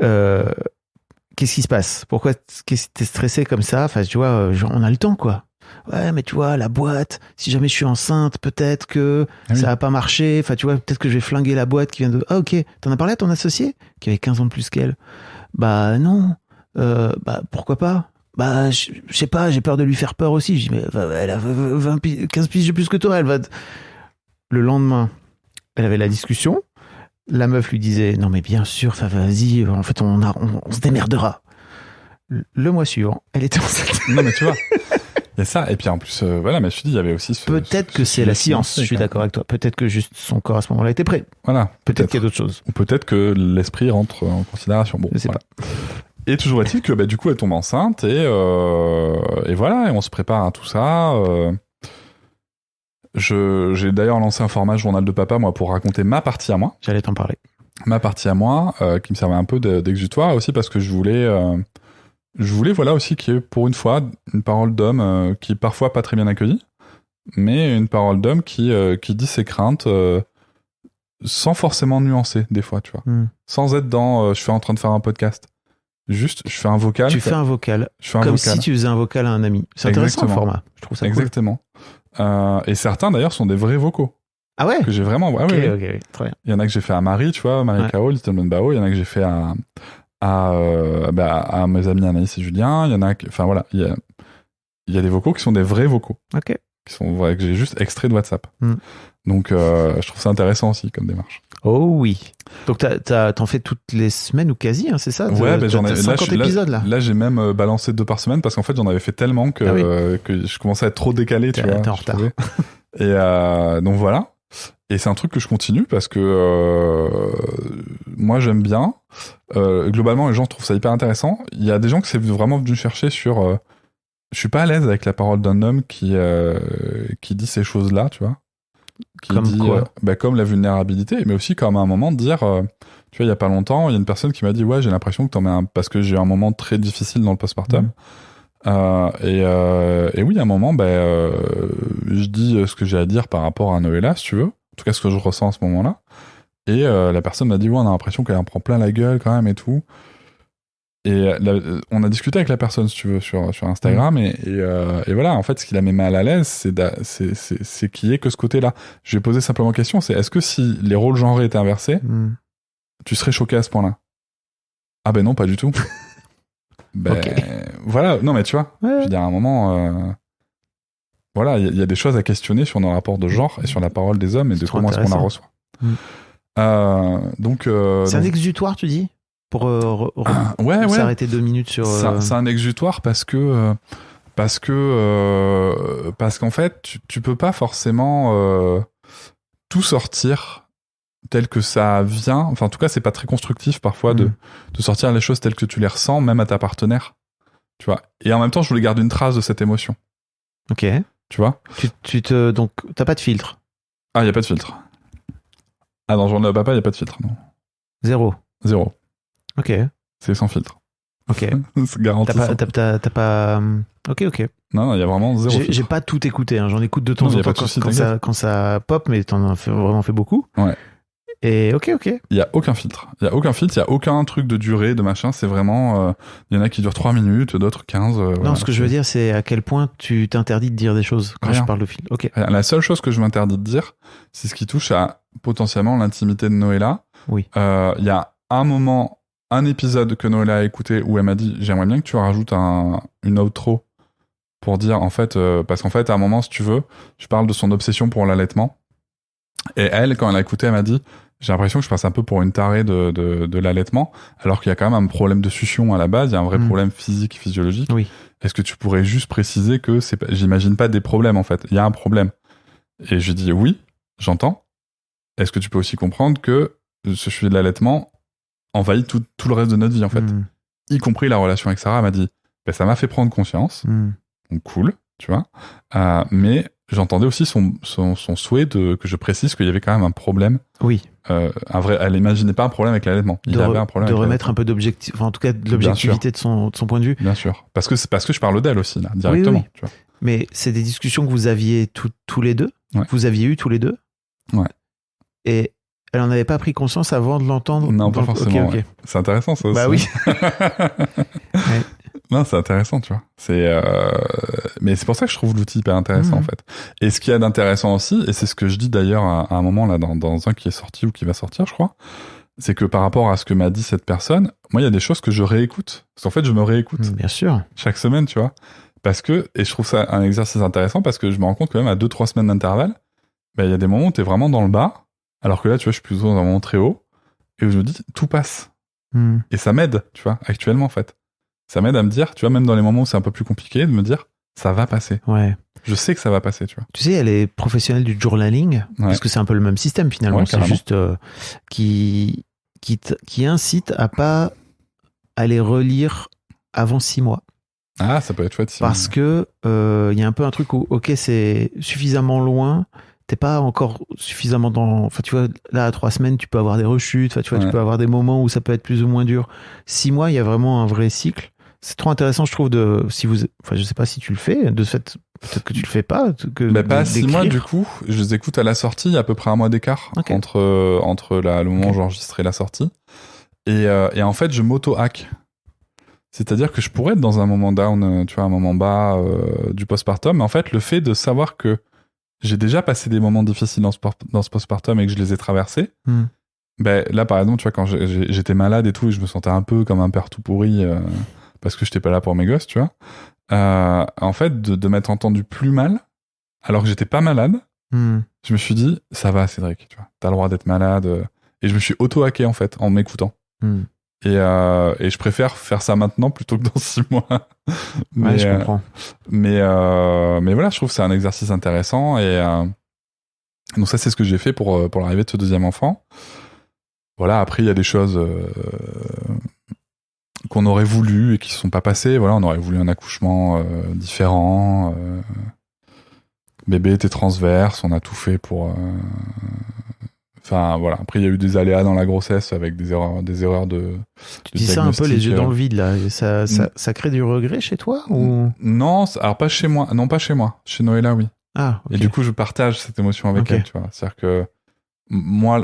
Qu'est-ce qui se passe ? Pourquoi t'es stressé comme ça ? Enfin tu vois, on a le temps quoi. Ouais, mais tu vois, la boîte, si jamais je suis enceinte, peut-être que ça va pas marcher. Enfin, tu vois, peut-être que je vais flinguer la boîte qui vient de... Ah, ok. T'en as parlé à ton associé qui avait 15 ans de plus qu'elle ? Bah, non. Pourquoi pas ? Bah, je sais pas, j'ai peur de lui faire peur aussi. Je dis, mais elle a 15 piges de plus que toi, elle va... Le lendemain, elle avait la discussion. La meuf lui disait, non, mais bien sûr, vas-y, en fait, on se démerdera. Le mois suivant, elle était enceinte. Non, mais tu vois... Il y a ça, et puis en plus, voilà, mais je te dis, il y avait aussi peut-être que c'est la science, je suis d'accord avec toi. Peut-être que juste son corps à ce moment-là était prêt. Voilà. Peut-être qu'il y a d'autres choses. Ou peut-être que l'esprit rentre en considération. Bon, je sais pas. Et toujours est-il que, du coup, elle tombe enceinte, et voilà, et on se prépare à tout ça. J'ai d'ailleurs lancé un format journal de papa, moi, pour raconter ma partie à moi. J'allais t'en parler. Ma partie à moi, qui me servait un peu d'exutoire, aussi parce que je voulais, voilà, aussi qu'il y ait, pour une fois, une parole d'homme qui est parfois pas très bien accueillie, mais une parole d'homme qui dit ses craintes sans forcément nuancer, des fois, tu vois. Sans être dans je suis en train de faire un podcast. Juste, je fais un vocal. Tu fais un vocal. Comme si tu faisais un vocal à un ami. C'est intéressant le format. Je trouve ça Exactement. Cool. Et certains, d'ailleurs, sont des vrais vocaux. Ah ouais ? Que j'ai vraiment... Ok, très bien. Il y en a que j'ai fait à Marie, tu vois, Marie Kao, Little Bao. Il y en a que j'ai fait à mes amis Anaïs et Julien. Il y en a enfin voilà, il y a des vocaux qui sont des vrais vocaux. Ok. Qui sont que j'ai juste extrait de WhatsApp. Donc je trouve ça intéressant aussi comme démarche. Oh oui. Donc t'en fais toutes les semaines ou quasi, hein, c'est ça ? Ouais, j'en ai 50 épisodes là. Là j'ai même balancé 2 par semaine parce qu'en fait j'en avais fait tellement que je commençais à être trop décalé, tu vois. T'es en retard. Et donc voilà. Et c'est un truc que je continue parce que moi j'aime bien. Globalement, les gens trouvent ça hyper intéressant. Il y a des gens que c'est vraiment venu chercher sur. Je suis pas à l'aise avec la parole d'un homme qui dit ces choses-là, tu vois. Qui comme dit quoi comme la vulnérabilité, mais aussi comme à un moment de dire. Tu vois, il y a pas longtemps, il y a une personne qui m'a dit ouais, j'ai l'impression que t'en mets parce que j'ai eu un moment très difficile dans le postpartum. Et oui, à un moment, je dis ce que j'ai à dire par rapport à Noëlla, si tu veux. En tout cas, ce que je ressens à ce moment-là. Et la personne m'a dit, ouais, on a l'impression qu'elle en prend plein la gueule quand même et tout. on a discuté avec la personne, si tu veux, sur Instagram, et voilà, en fait, ce qui la met mal à l'aise, c'est qu'il y ait que ce côté-là. Je lui ai posé simplement la question, c'est est-ce que si les rôles genrés étaient inversés, tu serais choqué à ce point-là? Ah ben non, pas du tout. Voilà, non mais tu vois, je veux dire, à un moment, voilà, il y a des choses à questionner sur nos rapports de genre et sur la parole des hommes et de comment est-ce qu'on la reçoit. Donc, c'est un exutoire, tu dis? Pour s'arrêter 2 minutes sur... C'est un exutoire parce qu'en fait, tu peux pas forcément tout sortir tel que ça vient. Enfin, en tout cas, c'est pas très constructif parfois de sortir les choses telles que tu les ressens, même à ta partenaire. Tu vois. Et en même temps, je voulais garder une trace de cette émotion. Ok. Tu vois. Donc, t'as pas de filtre? Ah, y a pas de filtre. Ah, dans Journée de Papa, y a pas de filtre, non. Zéro. Ok. C'est sans filtre. Ok. C'est garanti. T'as pas... Ok. Non, il y a vraiment zéro filtre. J'ai pas tout écouté, hein. J'en écoute de temps en temps quand ça pop, mais t'en as vraiment fait beaucoup. Ouais. Et ok. Il y a aucun filtre. Il y a aucun truc de durée, de machin. C'est vraiment... Il y en a qui durent 3 minutes, d'autres 15. Non, voilà, ce que je veux dire, c'est à quel point tu t'interdis de dire des choses quand je parle de film. Ok. La seule chose que je m'interdis de dire, c'est ce qui touche à potentiellement l'intimité de Noëlla. Oui. Il y a un épisode que Noëlla a écouté où elle m'a dit j'aimerais bien que tu rajoutes une outro pour dire en fait parce qu'en fait à un moment si tu veux je parle de son obsession pour l'allaitement et elle quand elle a écouté elle m'a dit j'ai l'impression que je passe un peu pour une tarée de l'allaitement alors qu'il y a quand même un problème de succion à la base, il y a un vrai problème physique physiologique. Oui. Est-ce que tu pourrais juste préciser que j'imagine pas des problèmes en fait, il y a un problème. Et je dis oui, j'entends. Est-ce que tu peux aussi comprendre que ce sujet de l'allaitement envahit tout le reste de notre vie en fait, y compris la relation avec Sarah. Elle m'a dit ça m'a fait prendre conscience, donc cool, tu vois, mais j'entendais aussi son souhait que je précise qu'il y avait quand même un problème. Oui. Elle imaginait pas un problème avec l'allaitement, il y avait un problème de remettre un peu d'objectif, enfin en tout cas de l'objectivité de son point de vue. Bien sûr, parce que je parle d'elle aussi là, directement. Oui. Tu vois. Mais c'est des discussions que vous aviez tous les deux. Vous aviez eu tous les deux. Ouais. Et elle en avait pas pris conscience avant de l'entendre? Non, pas forcément. Okay. Ouais. C'est intéressant ça aussi. Bah oui. Ouais. Non, c'est intéressant, tu vois. Mais c'est pour ça que je trouve l'outil hyper intéressant en fait. Et ce qu'il y a d'intéressant aussi, et c'est ce que je dis d'ailleurs à un moment là dans un qui est sorti ou qui va sortir, je crois, c'est que par rapport à ce que m'a dit cette personne, moi il y a des choses que je réécoute. Parce qu'en fait, je me réécoute. Bien sûr. Chaque semaine, tu vois. Et je trouve ça un exercice intéressant parce que je me rends compte quand même à 2-3 semaines d'intervalle, il y a des moments où t'es vraiment dans le bas. Alors que là, tu vois, je suis plutôt dans un moment très haut et où je me dis, tout passe. Et ça m'aide, tu vois, actuellement, en fait. Ça m'aide à me dire, tu vois, même dans les moments où c'est un peu plus compliqué, de me dire, ça va passer. Ouais. Je sais que ça va passer, tu vois. Tu sais, elle est professionnelle du journaling, parce que c'est un peu le même système, finalement. Ouais, c'est juste qui incite à pas aller relire avant 6 mois. Ah, ça peut être chouette. Parce que y a un peu un truc où, ok, c'est suffisamment loin, t'es pas encore suffisamment enfin tu vois, là à 3 semaines tu peux avoir des rechutes, tu vois, tu peux avoir des moments où ça peut être plus ou moins dur. 6 mois, il y a vraiment un vrai cycle. C'est trop intéressant, je trouve, je sais pas si tu le fais, de ce fait, peut-être que tu le fais pas. Pas 6 mois du coup, je les écoute à la sortie, il y a à peu près 1 mois d'écart entre le moment où j'enregistrais la sortie. Et en fait, je m'auto-hack. C'est-à-dire que je pourrais être dans un moment down, tu vois, un moment bas du postpartum, mais en fait, le fait de savoir que j'ai déjà passé des moments difficiles dans ce postpartum et que je les ai traversés, là, par exemple, tu vois, quand j'étais malade et tout, et je me sentais un peu comme un père tout pourri parce que j'étais pas là pour mes gosses, tu vois. En fait, de m'être entendu plus mal, alors que j'étais pas malade, je me suis dit, ça va, Cédric, tu vois, t'as le droit d'être malade. Et je me suis auto-hacké, en fait, en m'écoutant. Et je préfère faire ça maintenant plutôt que dans 6 mois. Ouais, je comprends. Mais voilà, je trouve que c'est un exercice intéressant. Et donc ça, c'est ce que j'ai fait pour l'arrivée de ce deuxième enfant. Voilà, après, il y a des choses qu'on aurait voulu et qui ne sont pas passées. Voilà, on aurait voulu un accouchement différent. Bébé était transverse, on a tout fait pour... Enfin, voilà. Après, il y a eu des aléas dans la grossesse avec des erreurs de Tu dis ça un peu les yeux dans le vide, là. Et ça crée du regret chez toi ou... Non, alors pas chez moi. Non, pas chez moi. Chez Noëlla, oui. Ah, okay. Et du coup, je partage cette émotion avec elle, tu vois. C'est-à-dire que moi,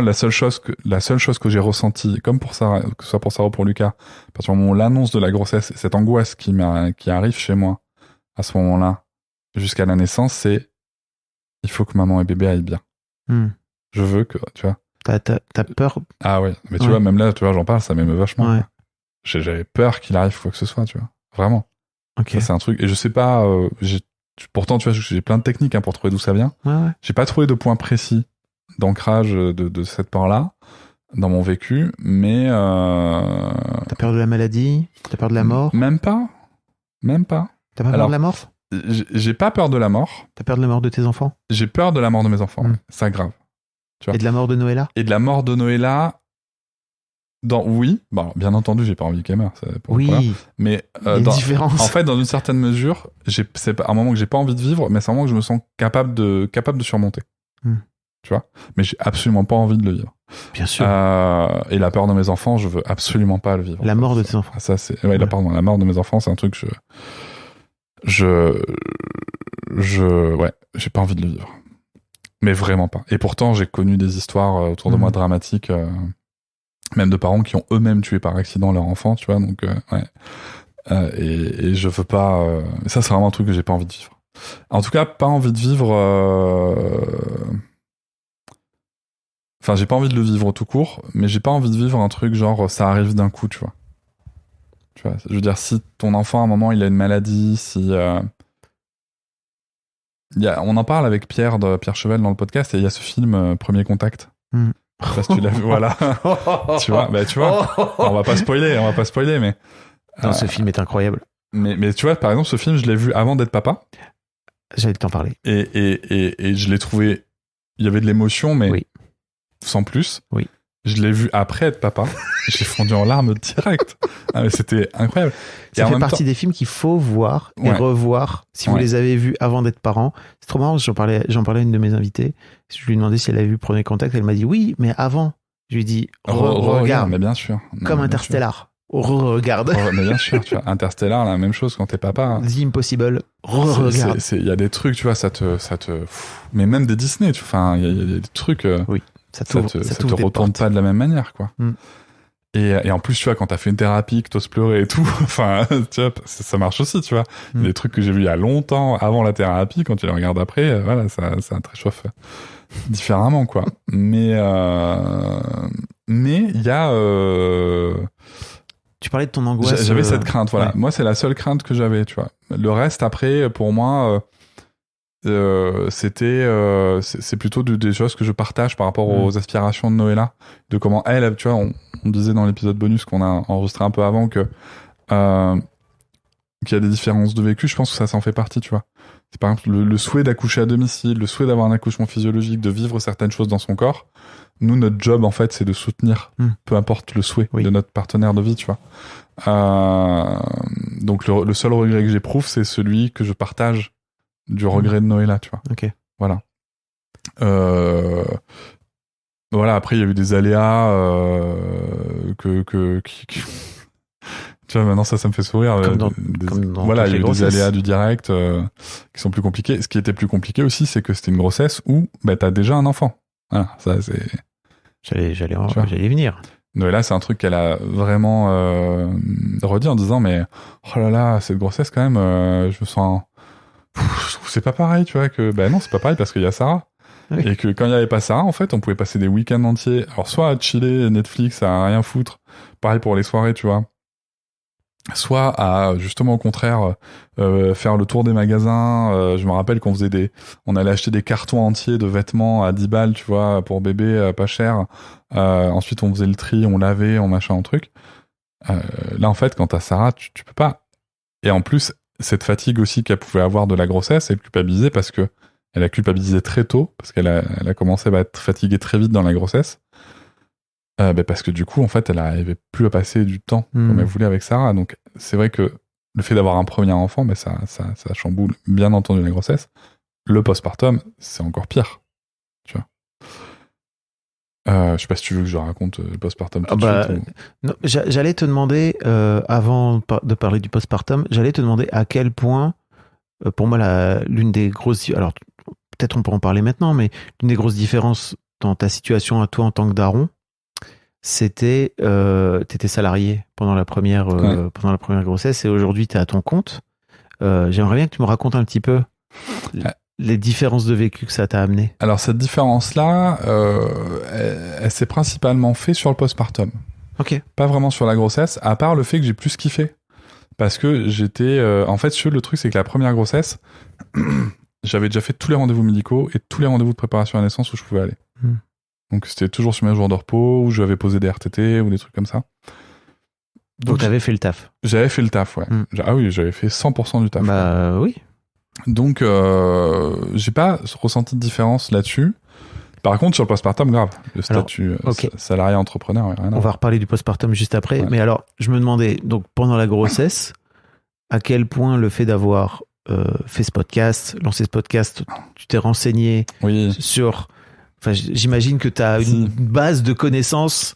la seule chose que j'ai ressentie, comme pour Sarah, que ce soit pour Sarah ou pour Lucas, à partir du moment où l'annonce de la grossesse, cette angoisse qui arrive chez moi, à ce moment-là, jusqu'à la naissance, c'est, il faut que maman et bébé aillent bien. Je veux que, tu vois. T'as peur? Ah ouais, mais tu vois, même là, tu vois, j'en parle, ça m'émeut vachement. Ouais. J'avais peur qu'il arrive quoi que ce soit, tu vois. Vraiment. Ok. Ça, c'est un truc, et je sais pas, pourtant, tu vois, j'ai plein de techniques pour trouver d'où ça vient. Ouais. J'ai pas trouvé de point précis d'ancrage de cette peur-là dans mon vécu, mais T'as peur de la maladie? T'as peur de la mort? Même pas. T'as pas peur de la mort? J'ai pas peur de la mort. T'as peur de la mort de tes enfants? J'ai peur de la mort de mes enfants. C'est grave. Tu vois. Et de la mort de Noëlla? Et de la mort de Noëlla. Oui, bon, bien entendu, j'ai pas envie qu'elle meure. Oui, mais il y a une différence. En fait, dans une certaine mesure, c'est un moment que j'ai pas envie de vivre, mais c'est un moment que je me sens capable de surmonter. Tu vois, mais j'ai absolument pas envie de le vivre. Bien sûr. Et la peur de mes enfants, je veux absolument pas le vivre. La mort de tes enfants. Ça, c'est la mort de mes enfants, c'est un truc que j'ai pas envie de le vivre. Mais vraiment pas. Et pourtant, j'ai connu des histoires autour de moi dramatiques, même de parents qui ont eux-mêmes tué par accident leur enfant, tu vois. Donc, et je veux pas. Ça, c'est vraiment un truc que j'ai pas envie de vivre. En tout cas, pas envie de vivre. Enfin, j'ai pas envie de le vivre tout court, mais j'ai pas envie de vivre un truc genre ça arrive d'un coup, tu vois. Tu vois, je veux dire, si ton enfant à un moment il a une maladie, si on en parle avec Pierre Chevel dans le podcast et il y a ce film Premier Contact. Je sais pas si tu l'as vu, voilà. tu vois, on va pas spoiler, mais non, ce film est incroyable. Mais tu vois, par exemple, ce film, je l'ai vu avant d'être papa. J'allais t'en parler. Et je l'ai trouvé. Il y avait de l'émotion, mais sans plus. Oui. Je l'ai vu après être papa. J'ai fondu en larmes direct. Ah, mais c'était incroyable. Ça fait partie des films qu'il faut voir et revoir si vous les avez vus avant d'être parents. C'est trop marrant, j'en parlais à une de mes invitées. Je lui ai demandé si elle avait vu Premier Contact. Elle m'a dit oui, mais avant. Je lui ai dit regarde. Mais bien sûr. Comme Interstellar. Regarde. Mais bien sûr, tu vois, Interstellar, la même chose quand t'es papa. The Impossible. Regarde. Il y a des trucs, tu vois, ça te. Mais même des Disney, tu vois. Enfin, il y a des trucs. Oui. Ça te retourne pas de la même manière, quoi. Et en plus, tu vois, quand t'as fait une thérapie, que t'oses pleurer et tout, enfin, tu vois, ça marche aussi, tu vois. Des trucs que j'ai vus il y a longtemps, avant la thérapie, quand tu les regardes après, voilà, ça te réchauffe différemment, quoi. Mais il y a... Tu parlais de ton angoisse. J'avais cette crainte, voilà. Moi, c'est la seule crainte que j'avais, tu vois. Le reste, après, pour moi... c'est plutôt des choses que je partage par rapport aux aspirations de Noëlla, de comment elle, tu vois, on disait dans l'épisode bonus qu'on a enregistré un peu avant que qu'il y a des différences de vécu. Je pense que ça s'en fait partie, tu vois. C'est par exemple le souhait d'accoucher à domicile, le souhait d'avoir un accouchement physiologique, de vivre certaines choses dans son corps. Nous, notre job, en fait, c'est de soutenir, peu importe le souhait de notre partenaire de vie, tu vois. Donc le seul regret que j'éprouve, c'est celui que je partage du regret de Noëlla, tu vois. Ok. Voilà. Voilà, après, il y a eu des aléas tu vois, maintenant, ça me fait sourire. Voilà, il y a eu des aléas du direct qui sont plus compliqués. Ce qui était plus compliqué aussi, c'est que c'était une grossesse où t'as déjà un enfant. Voilà, ça, c'est... J'allais y venir. Noëlla, c'est un truc qu'elle a vraiment redit en disant, mais oh là là, cette grossesse, quand même, je me sens... je trouve que c'est pas pareil, tu vois, que non, c'est pas pareil parce qu'il y a Sarah. Oui. Et que quand il y avait pas Sarah, en fait, on pouvait passer des week-ends entiers, alors soit à chiller, Netflix, à rien foutre, pareil pour les soirées, tu vois, soit à, justement, au contraire, faire le tour des magasins. Je me rappelle qu'on on allait acheter des cartons entiers de vêtements à 10 balles, tu vois, pour bébé, pas cher. Ensuite, on faisait le tri, on lavait, on machin, un truc. Là, en fait, quand t'as Sarah, tu peux pas. Et en plus, cette fatigue aussi qu'elle pouvait avoir de la grossesse, elle culpabilisait parce que elle a culpabilisé très tôt, parce qu'elle a commencé à être fatiguée très vite dans la grossesse, parce que du coup, en fait, elle n'arrivait plus à passer du temps comme elle voulait avec Sarah. Donc, c'est vrai que le fait d'avoir un premier enfant, ça chamboule bien entendu la grossesse. Le postpartum, c'est encore pire, tu vois. Je sais pas si tu veux que je raconte le postpartum tout de suite. Non, j'allais te demander, avant de parler du postpartum, j'allais te demander à quel point, pour moi, l'une des grosses... Alors, peut-être on peut en parler maintenant, mais l'une des grosses différences dans ta situation à toi en tant que daron, c'était t'étais salarié pendant la première grossesse et aujourd'hui t'es à ton compte. J'aimerais bien que tu me racontes un petit peu les différences de vécu que ça t'a amené. Alors cette différence-là, elle s'est principalement fait sur le postpartum. Ok. Pas vraiment sur la grossesse, à part le fait que j'ai plus kiffé. Parce que j'étais... en fait, le truc, c'est que la première grossesse, j'avais déjà fait tous les rendez-vous médicaux et tous les rendez-vous de préparation à la naissance où je pouvais aller. Donc c'était toujours sur mes jours de repos, où j'avais posé des RTT ou des trucs comme ça. Donc t'avais fait le taf. J'avais fait le taf, ouais. Ah oui, j'avais fait 100% du taf. Bah oui. Donc j'ai pas ressenti de différence là-dessus. Par contre, sur le postpartum, grave. Le statut salarié entrepreneur, rien à voir. On va reparler du postpartum juste après. Ouais. Mais alors, je me demandais, donc pendant la grossesse, à quel point le fait d'avoir fait ce podcast, lancé ce podcast, tu t'es renseigné sur... Enfin, j'imagine que tu as une base de connaissances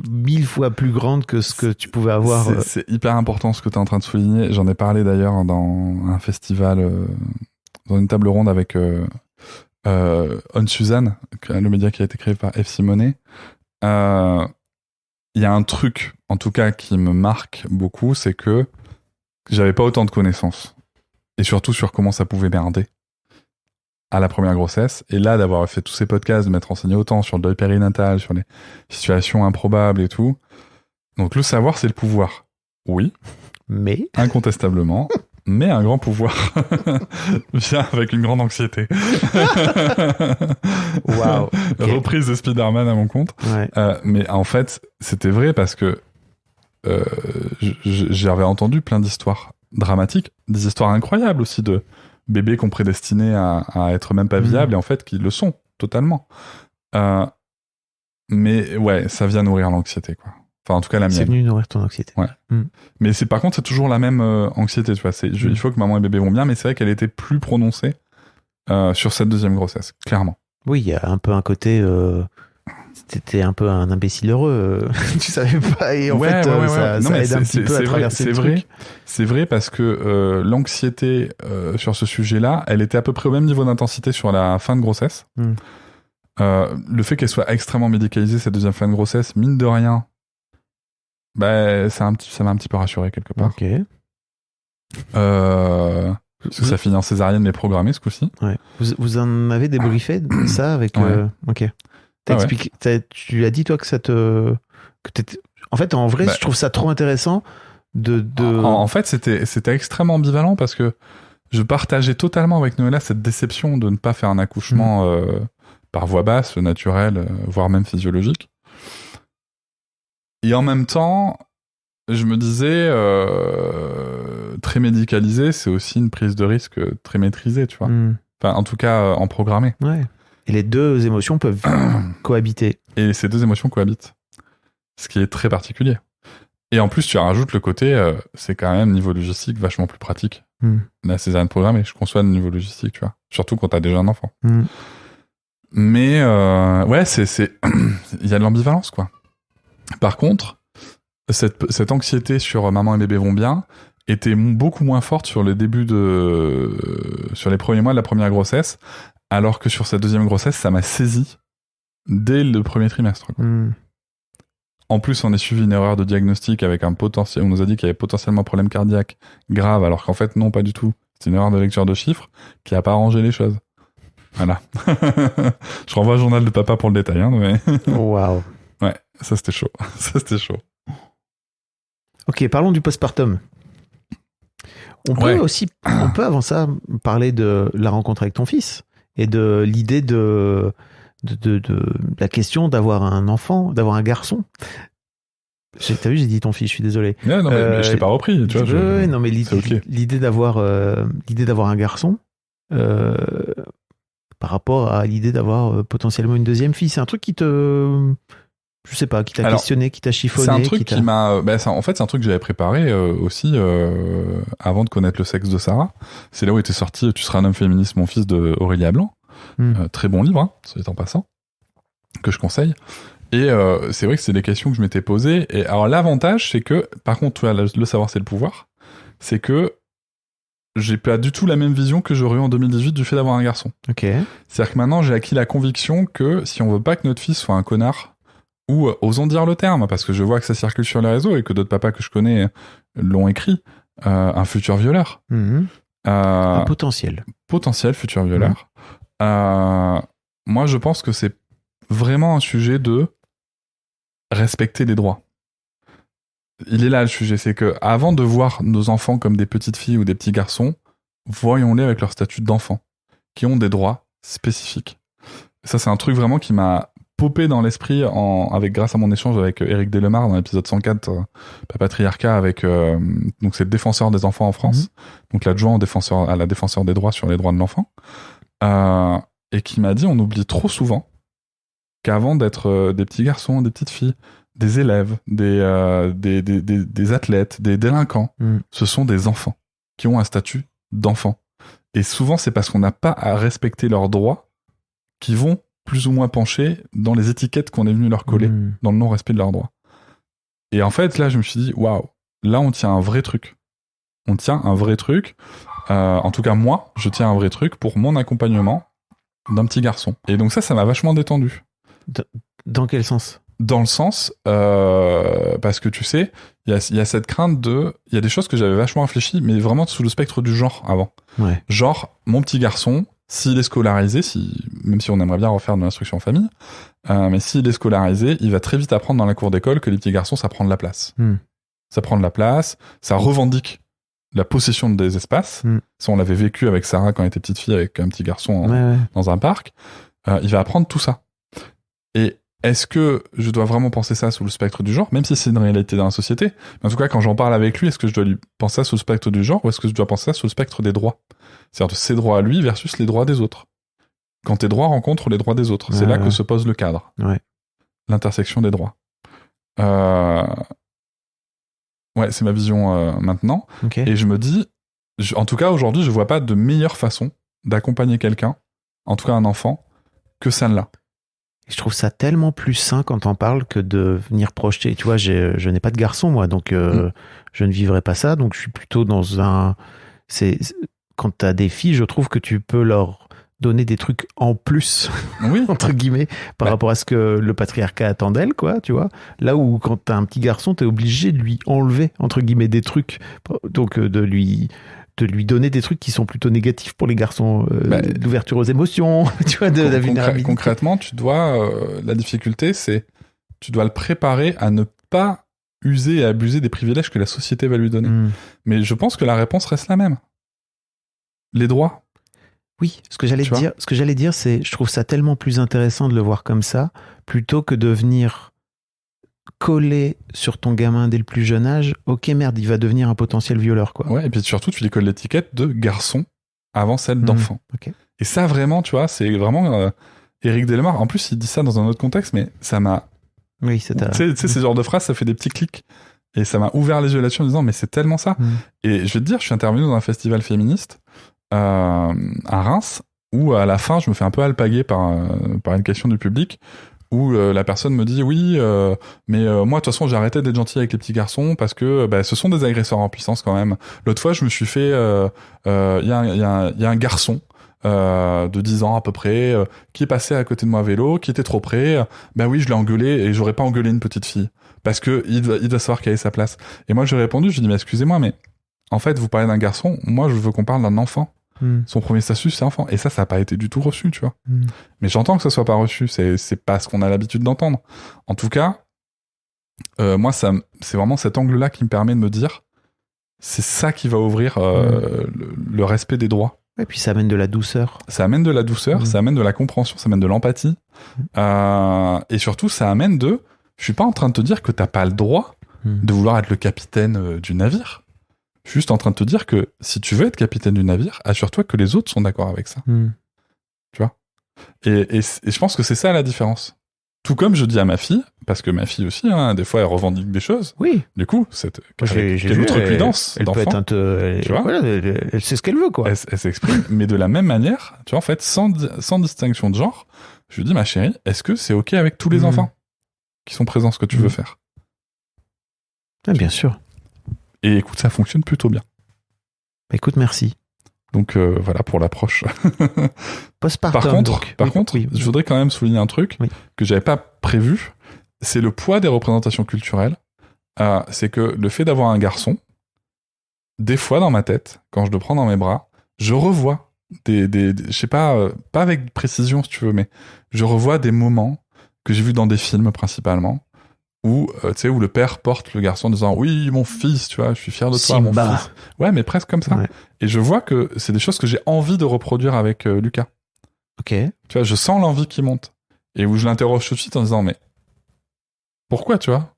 1000 fois plus grande que ce que tu pouvais avoir. C'est hyper important ce que tu es en train de souligner. J'en ai parlé d'ailleurs dans un festival, dans une table ronde avec On Suzanne, le média qui a été créé par F. Simonet. Il y a un truc, en tout cas, qui me marque beaucoup, c'est que j'avais pas autant de connaissances. Et surtout sur comment ça pouvait merder à la première grossesse, et là d'avoir fait tous ces podcasts, de m'être renseigné autant sur le deuil périnatal, sur les situations improbables et tout. Donc le savoir, c'est le pouvoir. Oui. Mais incontestablement, mais un grand pouvoir vient avec une grande anxiété. Waouh. Okay. Reprise de Spider-Man à mon compte. Ouais. Mais en fait, c'était vrai parce que j'avais entendu plein d'histoires dramatiques, des histoires incroyables aussi de bébés qu'on prédestinait à être même pas viables et en fait qui le sont totalement. Mais ouais, ça vient nourrir l'anxiété, quoi. Enfin, en tout cas la mienne. C'est venu nourrir ton anxiété. Ouais. Mais par contre, c'est toujours la même anxiété, tu vois. Il faut que maman et bébé vont bien, mais c'est vrai qu'elle était plus prononcée sur cette deuxième grossesse, clairement. Oui, il y a un peu un côté... T'étais un peu un imbécile heureux, tu savais pas, et en fait ça aide un petit peu à traverser le truc. C'est vrai parce que l'anxiété sur ce sujet-là, elle était à peu près au même niveau d'intensité sur la fin de grossesse. Le fait qu'elle soit extrêmement médicalisée, cette deuxième fin de grossesse, mine de rien, ça m'a un petit peu rassuré quelque part. Ok. Parce que ça finit en césarienne mais programmée ce coup-ci. Ouais. Vous en avez débriefé de ça avec... Ok. Tu as dit toi que ça te... En fait, en vrai, je trouve ça trop intéressant de... En fait, c'était extrêmement ambivalent parce que je partageais totalement avec Noëlla cette déception de ne pas faire un accouchement par voie basse, naturel, voire même physiologique. Et en même temps, je me disais, très médicalisé, c'est aussi une prise de risque très maîtrisée, tu vois. Enfin, en tout cas, en programmé. Ouais. Et les deux émotions peuvent cohabiter. Et ces deux émotions cohabitent. Ce qui est très particulier. Et en plus, tu rajoutes le côté, c'est quand même, niveau logistique, vachement plus pratique. La césarienne programmée, je conçois le niveau logistique, tu vois. Surtout quand t'as déjà un enfant. Mais, ouais, il y a de l'ambivalence, quoi. Par contre, cette anxiété sur maman et bébé vont bien était beaucoup moins forte sur les débuts sur les premiers mois de la première grossesse, alors que sur cette deuxième grossesse, ça m'a saisi dès le premier trimestre, quoi. En plus, on a suivi une erreur de diagnostic avec un potentiel. On nous a dit qu'il y avait potentiellement un problème cardiaque grave, alors qu'en fait, non, pas du tout. C'est une erreur de lecture de chiffres qui a pas arrangé les choses. Voilà. Je renvoie au journal de papa pour le détail, hein, mais... Waouh. Ouais, ça c'était chaud. Ok, parlons du postpartum. On peut avant ça parler de la rencontre avec ton fils et de l'idée de la question d'avoir un enfant, d'avoir un garçon. T'as vu, j'ai dit ton fils, je suis désolé. Non, mais je t'ai pas repris, tu vois. Non, mais l'idée d'avoir un garçon par rapport à l'idée d'avoir potentiellement une deuxième fille, c'est un truc qui te... Je sais pas, qui t'a questionné, qui t'a chiffonné. C'est un truc qui m'a... en fait, c'est un truc que j'avais préparé aussi avant de connaître le sexe de Sarah. C'est là où était sorti « Tu seras un homme féministe, mon fils » de Aurélia Blanc. Très bon livre, hein, soit en passant, que je conseille. Et c'est vrai que c'est des questions que je m'étais posées. Et alors l'avantage, c'est que, par contre, le savoir c'est le pouvoir, c'est que j'ai pas du tout la même vision que j'aurais eu en 2018 du fait d'avoir un garçon. Ok. C'est-à-dire que maintenant, j'ai acquis la conviction que si on veut pas que notre fils soit un connard, ou osons dire le terme, parce que je vois que ça circule sur les réseaux et que d'autres papas que je connais l'ont écrit, un futur violeur. Un potentiel futur violeur. Moi, je pense que c'est vraiment un sujet de respecter les droits. Il est là le sujet, c'est que avant de voir nos enfants comme des petites filles ou des petits garçons, voyons-les avec leur statut d'enfant, qui ont des droits spécifiques. Ça, c'est un truc vraiment qui m'a popé dans l'esprit grâce à mon échange avec Éric Delemare dans l'épisode 104, Papatriarcat, avec donc c'est le défenseur des enfants en France, donc l'adjoint à la défenseur des droits sur les droits de l'enfant, et qui m'a dit on oublie trop souvent qu'avant d'être des petits garçons, des petites filles, des élèves, des athlètes, des délinquants, ce sont des enfants qui ont un statut d'enfant. Et souvent, c'est parce qu'on n'a pas à respecter leurs droits qui vont plus ou moins pencher dans les étiquettes qu'on est venu leur coller, dans le non-respect de leurs droits. Et en fait, là, je me suis dit, waouh, là, on tient un vrai truc. On tient un vrai truc. En tout cas, moi, je tiens un vrai truc pour mon accompagnement d'un petit garçon. Et donc ça m'a vachement détendu. Dans quel sens ? Dans le sens, parce que tu sais, il y a cette crainte il y a des choses que j'avais vachement réfléchi, mais vraiment sous le spectre du genre avant. Ouais. Genre, mon petit garçon, s'il est scolarisé, même si on aimerait bien refaire de l'instruction en famille, mais s'il est scolarisé, il va très vite apprendre dans la cour d'école que les petits garçons, ça prend de la place. Ça prend de la place, ça revendique la possession des espaces. Ça, on l'avait vécu avec Sarah quand elle était petite fille, avec un petit garçon dans un parc. Il va apprendre tout ça. Et est-ce que je dois vraiment penser ça sous le spectre du genre, même si c'est une réalité dans la société? Mais en tout cas, quand j'en parle avec lui, est-ce que je dois lui penser ça sous le spectre du genre, ou est-ce que je dois penser ça sous le spectre des droits? C'est-à-dire de ses droits à lui versus les droits des autres. Quand tes droits rencontrent les droits des autres, c'est là que se pose le cadre. L'intersection des droits. Ouais, c'est ma vision maintenant. Okay. Et je me dis, en tout cas, aujourd'hui, je vois pas de meilleure façon d'accompagner quelqu'un, en tout cas un enfant, que celle-là. Je trouve ça tellement plus sain quand t'en parles que de venir projeter. Tu vois, je n'ai pas de garçon, moi, donc je ne vivrai pas ça. Donc je suis plutôt dans un... Quand t'as des filles, je trouve que tu peux leur donner des trucs en plus, entre guillemets, par rapport à ce que le patriarcat attend d'elle, quoi, tu vois. Là où, quand t'as un petit garçon, t'es obligé de lui enlever, entre guillemets, des trucs. Donc de lui donner des trucs qui sont plutôt négatifs pour les garçons, d'ouverture aux émotions, tu vois, de la vulnérabilité. Concrètement, tu dois, la difficulté, c'est, tu dois le préparer à ne pas user et abuser des privilèges que la société va lui donner. Mais je pense que la réponse reste la même. Les droits. Oui, ce que j'allais dire, c'est, je trouve ça tellement plus intéressant de le voir comme ça, plutôt que de venir coller sur ton gamin dès le plus jeune âge, ok merde, il va devenir un potentiel violeur, quoi. Ouais, et puis surtout, tu lui colles l'étiquette de garçon avant celle d'enfant. Okay. Et ça, vraiment, tu vois, c'est vraiment Éric Delemare. En plus, il dit ça dans un autre contexte, mais ça m'a... Oui, c'est Tu sais, ces genres de phrases, ça fait des petits clics. Et ça m'a ouvert les yeux là-dessus en me disant, mais c'est tellement ça. Et je vais te dire, je suis intervenu dans un festival féministe à Reims, où à la fin, je me fais un peu alpaguer par une question du public, où la personne me dit oui, mais moi de toute façon j'ai arrêté d'être gentil avec les petits garçons parce que ce sont des agresseurs en puissance quand même. L'autre fois je me suis fait, il y a un garçon de 10 ans à peu près qui est passé à côté de moi à vélo, qui était trop près. Ben oui, je l'ai engueulé et j'aurais pas engueulé une petite fille parce que il doit savoir quelle est sa place. Et moi j'ai répondu, je lui ai dit mais excusez-moi, mais en fait vous parlez d'un garçon, moi je veux qu'on parle d'un enfant. Son premier statut, c'est enfant. Et ça n'a pas été du tout reçu, tu vois. Mais j'entends que ça soit pas reçu. C'est pas ce qu'on a l'habitude d'entendre. En tout cas, moi, c'est vraiment cet angle-là qui me permet de me dire, c'est ça qui va ouvrir le respect des droits. Et puis ça amène de la douceur. Ça amène de la douceur, ça amène de la compréhension, ça amène de l'empathie. Et surtout, ça amène de... Je suis pas en train de te dire que t'as pas le droit de vouloir être le capitaine du navire. Je suis juste en train de te dire que si tu veux être capitaine du navire, assure-toi que les autres sont d'accord avec ça. Tu vois ? Et je pense que c'est ça la différence. Tout comme je dis à ma fille, parce que ma fille aussi, des fois, elle revendique des choses. Oui. Du coup, quelle outrecuidance d'enfant. Tu vois ? Voilà, elle sait ce qu'elle veut, quoi. Elle s'exprime, mais de la même manière, tu vois, en fait, sans distinction de genre, je lui dis, ma chérie, est-ce que c'est OK avec tous les enfants qui sont présents, ce que tu veux faire ? Bien sûr. Et écoute, ça fonctionne plutôt bien. Écoute, merci. Donc voilà pour l'approche. Postpartum. Par contre, oui. je voudrais quand même souligner un truc Oui. que j'avais pas prévu. C'est le poids des représentations culturelles. C'est que le fait d'avoir un garçon, des fois dans ma tête, quand je le prends dans mes bras, je revois je sais pas, pas avec précision si tu veux, mais je revois des moments que j'ai vus dans des films principalement, où tu sais, où le père porte le garçon en disant oui mon fils, tu vois, je suis fier de toi mon Simba. fils. Ouais, mais presque comme ça. Ouais. Et je vois que c'est des choses que j'ai envie de reproduire avec Lucas. Ok. Tu vois, je sens l'envie qui monte. Et où je l'interroge tout de suite en disant mais pourquoi, tu vois?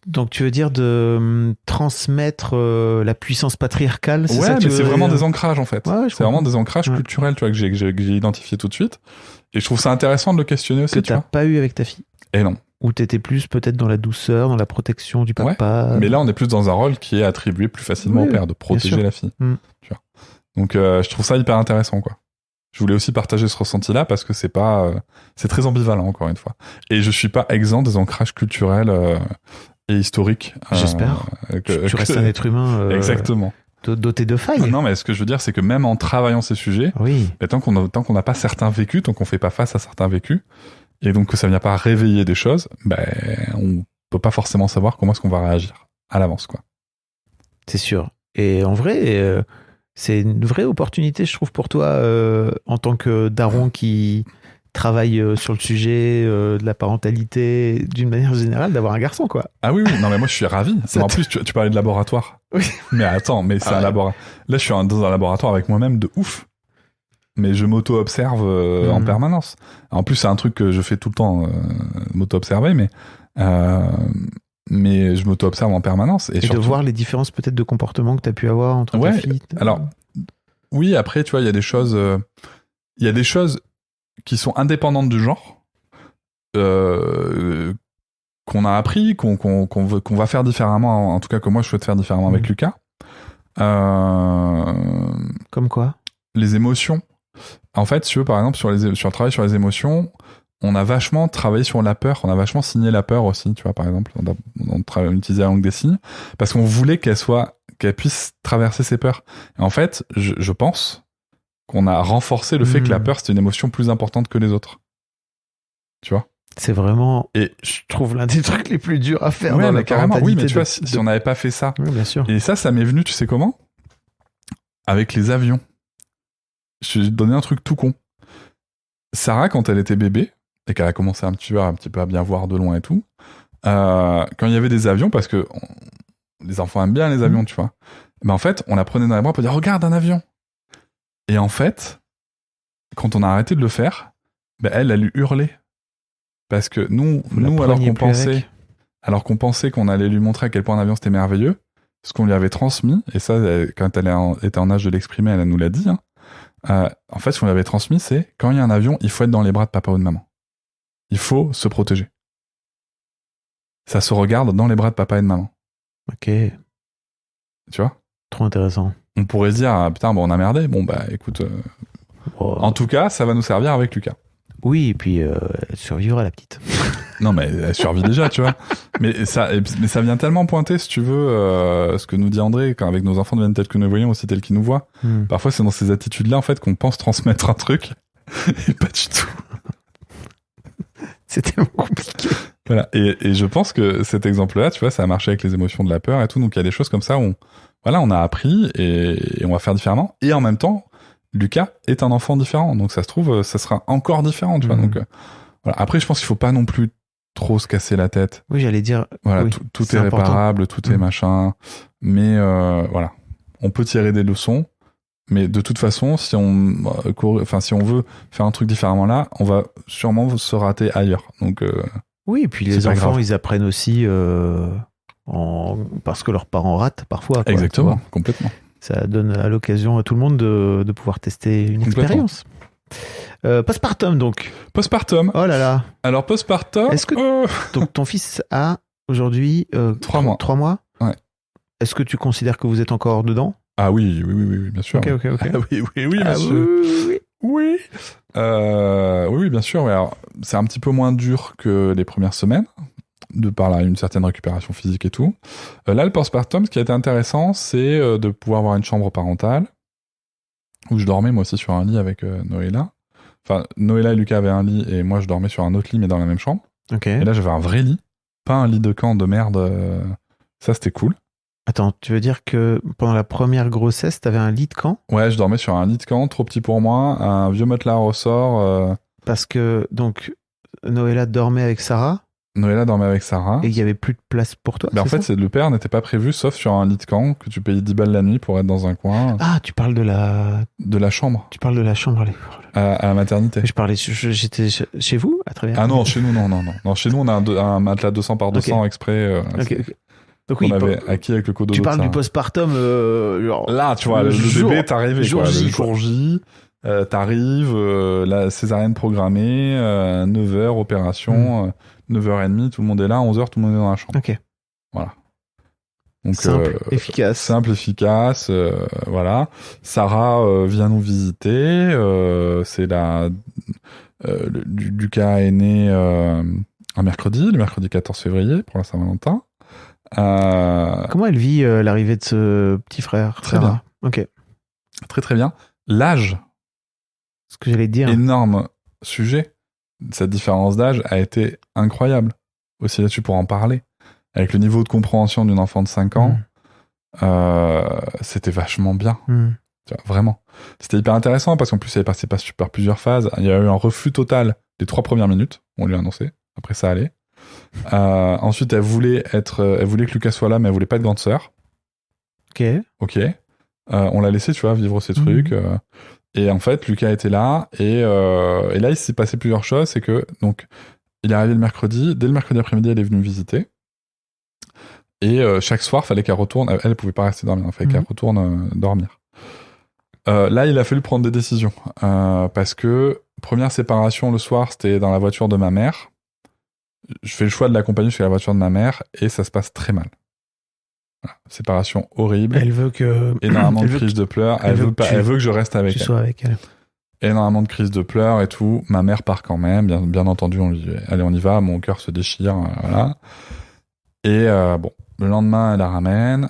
Donc tu veux dire de transmettre la puissance patriarcale, c'est Ouais, ça que tu mais c'est veux vraiment dire des ancrages en fait. Ouais, je c'est vraiment comprends. des ancrages Ouais. culturels, tu vois, que j'ai identifié tout de suite. Et je trouve ça intéressant de le questionner aussi, que tu t'as vois. pas eu avec ta fille. Et non. Où t'étais plus peut-être dans la douceur, dans la protection du papa. Mais là, on est plus dans un rôle qui est attribué plus facilement Oui, au père, de protéger sûr. la fille. Mm. Tu vois. Donc, je trouve ça hyper intéressant, quoi. Je voulais aussi partager ce ressenti-là parce que c'est pas, c'est très ambivalent, encore une fois. Et je suis pas exempt des ancrages culturels et historiques. J'espère. Tu restes un être humain Exactement. doté de failles. Non, mais ce que je veux dire, c'est que même en travaillant ces sujets, Oui. tant qu'on n'a pas certains vécus, tant qu'on fait pas face à certains vécus, et donc que ça vient pas réveiller des choses, on peut pas forcément savoir comment est-ce qu'on va réagir à l'avance, quoi. C'est sûr. Et en vrai, c'est une vraie opportunité, je trouve, pour toi, en tant que daron qui travaille sur le sujet de la parentalité d'une manière générale, d'avoir un garçon, quoi. Ah oui, non, mais moi je suis ravi. En plus, tu parlais de laboratoire. Oui. Mais attends, mais c'est un laboratoire. Là, je suis dans un laboratoire avec moi-même de ouf. Mais je m'auto-observe en permanence. En plus, c'est un truc que je fais tout le temps, m'auto-observer, mais je m'auto-observe en permanence. Et surtout, de voir les différences peut-être de comportement que tu as pu avoir entre ta fille. Alors, oui, après, tu vois, il y a des choses qui sont indépendantes du genre, qu'on a appris, qu'on va faire différemment, en tout cas que moi je souhaite faire différemment avec Lucas. Comme quoi? Les émotions. En fait, si tu veux, par exemple, sur le travail sur les émotions, on a vachement travaillé sur la peur, on a vachement signé la peur aussi, tu vois, par exemple, on utilisait la langue des signes, parce qu'on voulait qu'elle puisse traverser ses peurs. Et en fait, je pense qu'on a renforcé le fait que la peur, c'est une émotion plus importante que les autres. Tu vois? C'est vraiment, et je trouve l'un des trucs les plus durs à faire dans la carrément. Oui, mais tu vois, si on n'avait pas fait ça. Oui, bien sûr. Et ça m'est venu, tu sais comment? Avec les avions. Je vais te donner un truc tout con. Sarah, quand elle était bébé, et qu'elle a commencé un petit peu à bien voir de loin et tout, quand il y avait des avions, parce que les enfants aiment bien les avions, tu vois, mais en fait, on la prenait dans les bras pour dire « Regarde, un avion !» Et en fait, quand on a arrêté de le faire, elle lui hurlait. Parce que nous alors qu'on pensait qu'on allait lui montrer à quel point un avion c'était merveilleux, ce qu'on lui avait transmis, et ça, quand elle était en âge de l'exprimer, elle nous l'a dit, hein, en fait, ce qu'on lui avait transmis, c'est quand il y a un avion, il faut être dans les bras de papa ou de maman. Il faut se protéger. Ça se regarde dans les bras de papa et de maman. Ok. Tu vois? Trop intéressant. On pourrait se dire, ah, putain, on a merdé. Bon, écoute. En tout cas, ça va nous servir avec Lucas. Oui, et puis elle survivra, la petite. Non, mais elle survit déjà, tu vois. Mais ça vient tellement pointer, si tu veux, ce que nous dit André, quand avec nos enfants deviennent tels que nous voyons, aussi tels qu'ils nous voient. Parfois, c'est dans ces attitudes-là, en fait, qu'on pense transmettre un truc, et pas du tout. C'est tellement compliqué. Voilà. Et je pense que cet exemple-là, tu vois, ça a marché avec les émotions de la peur et tout. Donc, il y a des choses comme ça où on a appris et on va faire différemment. Et en même temps, Lucas est un enfant différent. Donc, ça se trouve, ça sera encore différent, tu vois. Donc, voilà. Après, je pense qu'il faut pas non plus trop se casser la tête. Oui, j'allais dire. Voilà, oui, tout est réparable, tout est machin. Mais voilà. On peut tirer des leçons. Mais de toute façon, si on veut faire un truc différemment là, on va sûrement se rater ailleurs. Donc, oui, et puis les enfants, ils apprennent aussi parce que leurs parents ratent parfois. Quoi, exactement, complètement. Ça donne à l'occasion à tout le monde de pouvoir tester une expérience. Postpartum, donc. Postpartum. Oh là là. Alors, postpartum. Est-ce que donc, ton fils a aujourd'hui 3 mois. 3 mois. Ouais. Est-ce que tu considères que vous êtes encore dedans? Ah oui, bien sûr. Ok. Ah, oui, bien sûr. Oui. Oui, bien sûr. Alors, c'est un petit peu moins dur que les premières semaines, de par là une certaine récupération physique et tout. Là, le postpartum, ce qui a été intéressant, c'est de pouvoir avoir une chambre parentale, où je dormais moi aussi sur un lit avec Noëlla. Enfin, Noëlla et Lucas avaient un lit et moi je dormais sur un autre lit mais dans la même chambre. Ok. Et là j'avais un vrai lit, pas un lit de camp de merde. Ça c'était cool. Attends, tu veux dire que pendant la première grossesse, t'avais un lit de camp? Ouais, je dormais sur un lit de camp, trop petit pour moi, un vieux matelas à ressort. Parce que, donc, Noëlla dormait avec Sarah Noëlla dormait avec Sarah. et il y avait plus de place pour toi, Mais en c'est fait, ça? le père n'était pas prévu, sauf sur un lit de camp que tu payais 10 balles la nuit pour être dans un coin Ah, tu parles de la chambre chambre, allez. à la maternité. Je parlais, j'étais chez vous, à travers. Ah non, chez nous, non. Non, chez nous, on a un matelas 200 par 200 exprès Ok. Donc qu'on oui, avait acquis avec le cododo. tu parles de du Sarah. postpartum, genre. Là, tu vois, le jour- bébé est arrivé, jour quoi. J, Le jour J, t'arrives, la césarienne programmée, 9h, opération, 9h30, tout le monde est là, 11h, tout le monde est dans la chambre. Ok. Voilà. Donc, Simple, efficace. Simple, efficace, voilà. Sarah vient nous visiter, c'est Lucas est né un mercredi, le mercredi 14 février, pour la Saint-Valentin. Comment elle vit l'arrivée de ce petit frère, Très Sarah? Ok. Très très bien. L'âge, Ce que j'allais te dire. énorme sujet. Cette différence d'âge a été incroyable. Aussi là-dessus pour en parler. Avec le niveau de compréhension d'une enfant de 5 ans, c'était vachement bien. Tu vois, vraiment. C'était hyper intéressant parce qu'en plus, elle est passée par plusieurs phases. Il y a eu un refus total des 3 premières minutes. On lui a annoncé. Après, ça allait. Ensuite, elle voulait que Lucas soit là, mais elle voulait pas être grande sœur. Ok. On l'a laissé, tu vois, vivre ses trucs. Et en fait, Lucas était là. Et là, il s'est passé plusieurs choses. C'est que, donc, il est arrivé le mercredi. Dès le mercredi après-midi, elle est venue me visiter. Et chaque soir, fallait qu'elle retourne. Elle pouvait pas rester dormir. Il fallait qu'elle retourne dormir. Là, il a fallu prendre des décisions. Parce que, première séparation le soir, c'était dans la voiture de ma mère. Je fais le choix de l'accompagner jusqu'à la voiture de ma mère. Et ça se passe très mal. Voilà. Séparation horrible. Elle veut que. Énormément de crises de pleurs. Elle veut que je reste avec tu elle. sois avec elle. Énormément de crises de pleurs et tout. Ma mère part quand même. Bien entendu, on lui dit, allez, on y va. Mon cœur se déchire. Voilà. Et bon, le lendemain, elle la ramène.